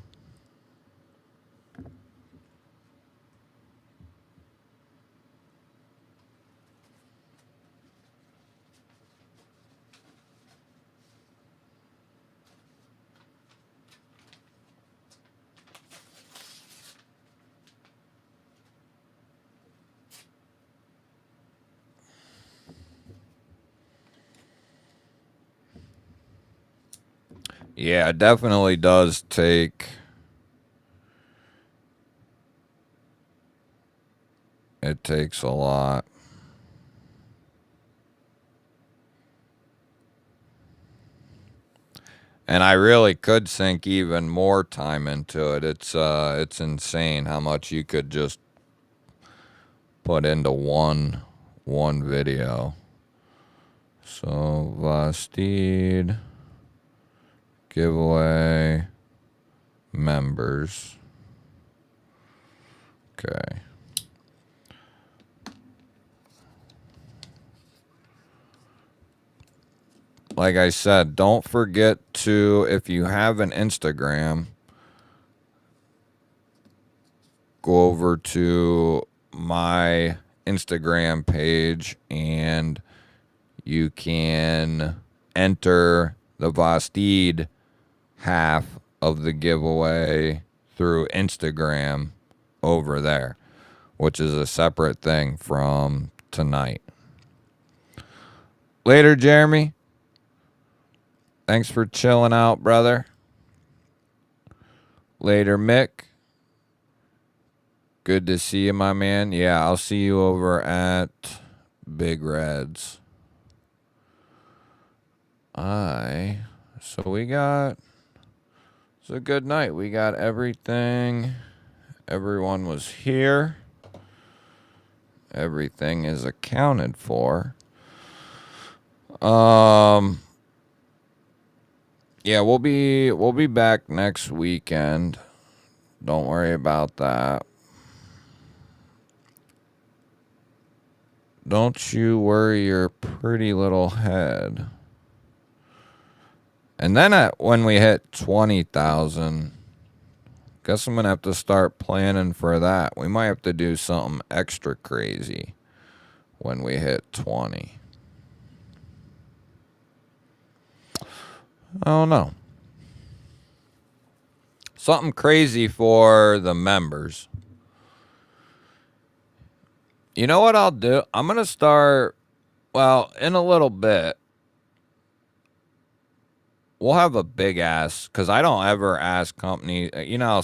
Yeah, it definitely does take... It takes a lot. And I really could sink even more time into it. It's insane how much you could just put into one video. So Vosteed giveaway members. Okay. Like I said, don't forget to, if you have an Instagram, go over to my Instagram page and you can enter the Vosteed half of the giveaway through Instagram over there, which is a separate thing from tonight. Later, Jeremy. Thanks for chilling out, brother. Later, Mick. Good to see you, my man. Yeah, I'll see you over at Big Red's. So we got... It's a good night. We got everything. Everyone was here. Everything is accounted for. Yeah, we'll be back next weekend. Don't worry about that. Don't you worry your pretty little head. And then when we hit 20,000, guess I'm going to have to start planning for that. We might have to do something extra crazy when we hit 20. I don't know. Something crazy for the members. You know what I'll do? I'm going to start, well, in a little bit. We'll have a big ass, because I don't ever ask companies, you know,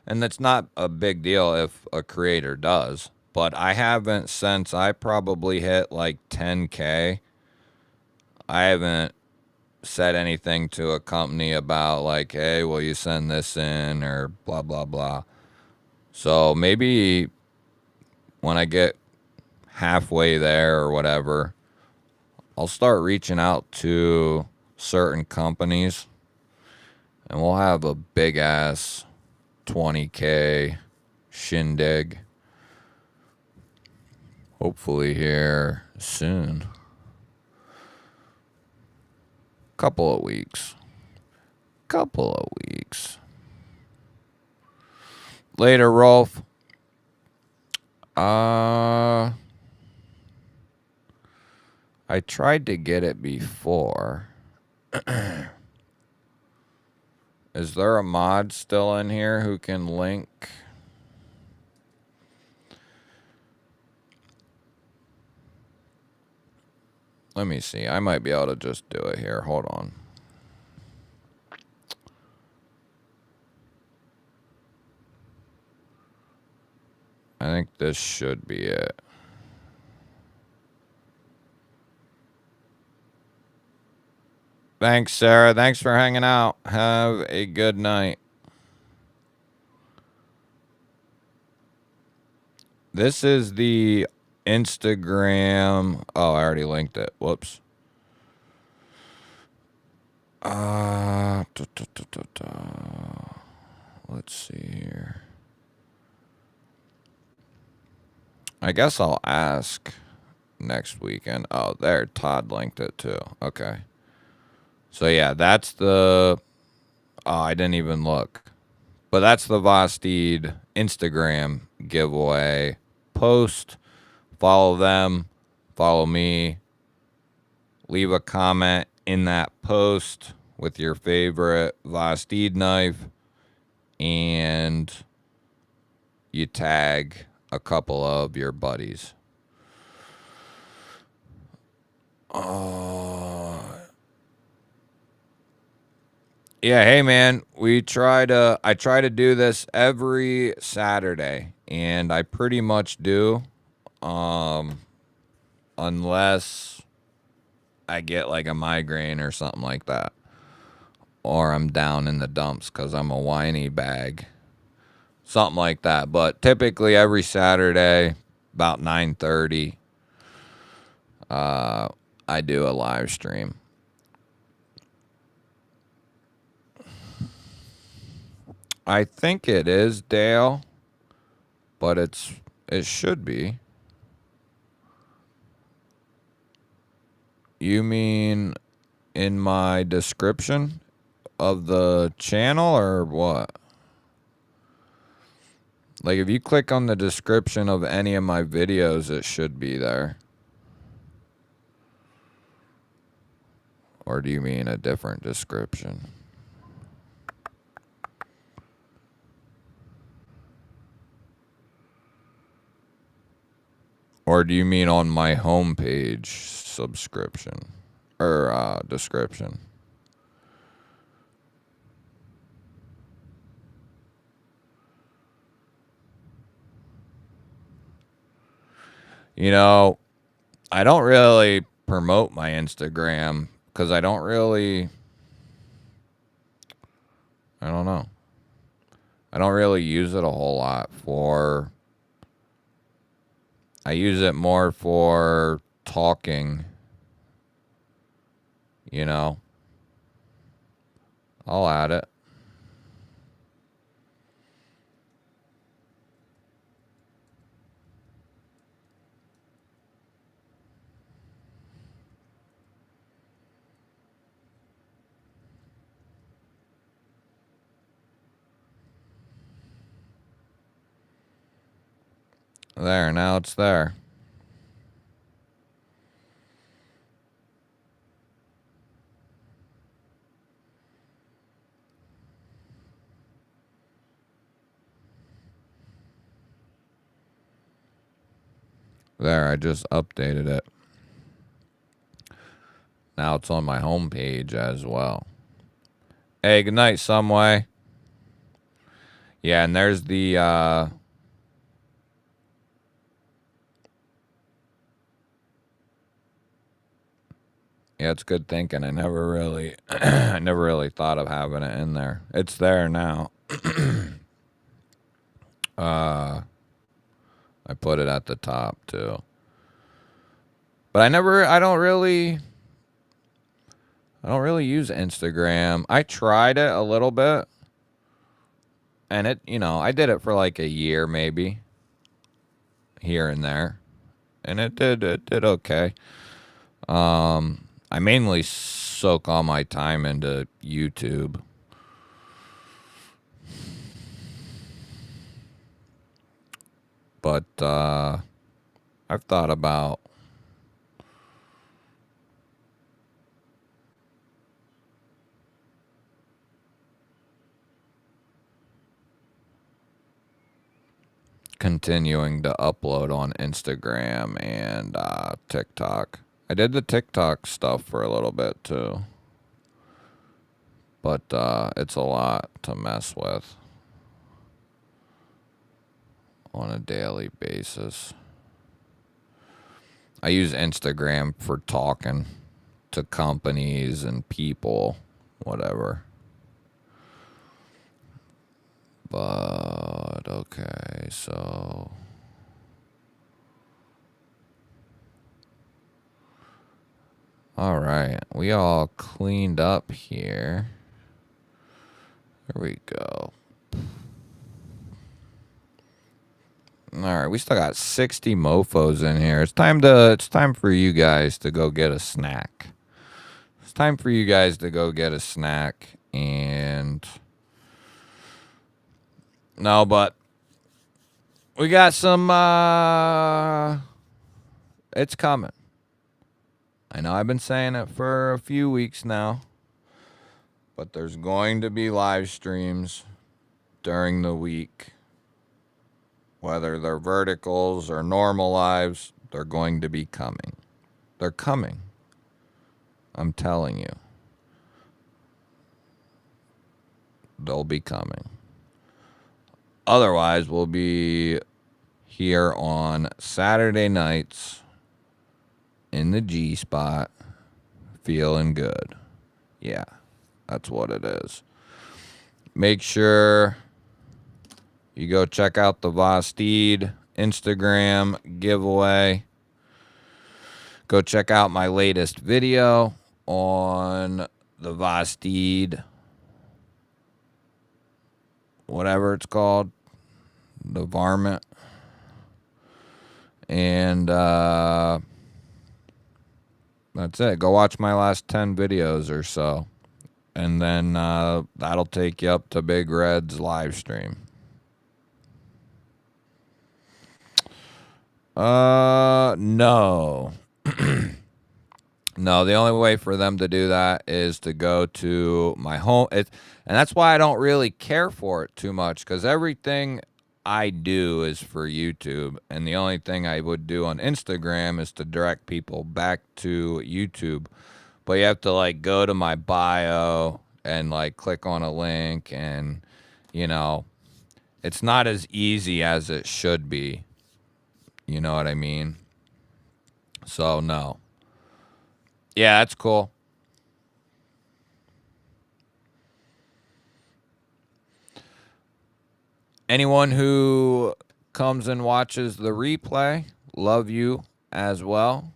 and it's not a big deal if a creator does, but I haven't since I probably hit like 10K. I haven't said anything to a company about like, hey, will you send this in or blah, blah, blah. So maybe when I get halfway there or whatever, I'll start reaching out to certain companies and we'll have a big ass 20K shindig. Hopefully here soon. Couple of weeks. Later, Rolf. I tried to get it before. Is there a mod still in here who can link? Let me see. I might be able to just do it here. Hold on. I think this should be it. Thanks, Sarah. Thanks for hanging out. Have a good night. This is the Instagram. Oh, I already linked it. Whoops. Let's see here. I guess I'll ask next weekend. Oh, there. Todd linked it too. Okay. So yeah, that's the... Oh, I didn't even look. But that's the Vosteed Instagram giveaway post. Follow them. Follow me. Leave a comment in that post with your favorite Vosteed knife. And you tag a couple of your buddies. Yeah, hey man, I try to do this every Saturday, and I pretty much do, unless I get like a migraine or something like that, or I'm down in the dumps because I'm a whiny bag, something like that. But typically every Saturday, about 9:30, I do a live stream. I think it is Dale, but it should be. You mean in my description of the channel or what? Like if you click on the description of any of my videos, it should be there. Or do you mean a different description? Or do you mean on my homepage subscription or description? You know, I don't really promote my Instagram because I don't know. I don't really use it a whole lot for... I use it more for talking, you know. I'll add it. There, now it's there. There, I just updated it. Now it's on my homepage as well. Hey, good night, Someway. Yeah, and there's the yeah, it's good thinking. I never really I never really thought of having it in there. It's there now. I put it at the top too. But I don't really use Instagram. I tried it a little bit. And it, I did it for like a year maybe. Here and there. And it did okay. I mainly soak all my time into YouTube. But I've thought about continuing to upload on Instagram and TikTok. I did the TikTok stuff for a little bit too. But it's a lot to mess with on a daily basis. I use Instagram for talking to companies and people, whatever. But, okay, so... Alright, we all cleaned up here. There we go. Alright, we still got 60 mofos in here. It's time for you guys to go get a snack. It's time for you guys to go get a snack and... No, but we got some, it's coming. I know I've been saying it for a few weeks now, but there's going to be live streams during the week. Whether they're verticals or normal lives, they're going to be coming. They're coming. I'm telling you. They'll be coming. Otherwise, we'll be here on Saturday nights in the G spot, feeling good. Yeah, that's what it is. Make sure you go check out the Vosteed Instagram giveaway. Go check out my latest video on the Vosteed, whatever it's called, the varmint. And that's it. Go watch my last 10 videos or so. And then that'll take you up to Big Red's live stream. No. No, the only way for them to do that is to go to my home. And that's why I don't really care for it too much, because everything I do is for YouTube. And the only thing I would do on Instagram is to direct people back to YouTube. But you have to, like, go to my bio and, like, click on a link. And, it's not as easy as it should be. You know what I mean? So, no. Yeah, that's cool. Anyone who comes and watches the replay, love you as well.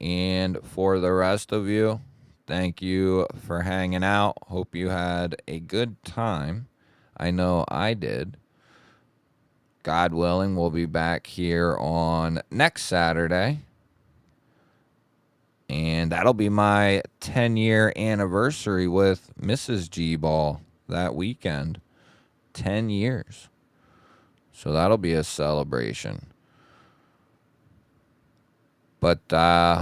And for the rest of you, thank you for hanging out. Hope you had a good time. I know I did. God willing, we'll be back here on next Saturday. And that'll be my 10-year anniversary with Mrs. GBall that weekend. 10 years. So that'll be a celebration. But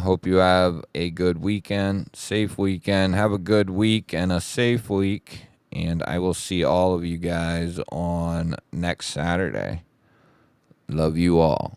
hope you have a good weekend, safe weekend. Have a good week and a safe week. And I will see all of you guys on next Saturday. Love you all.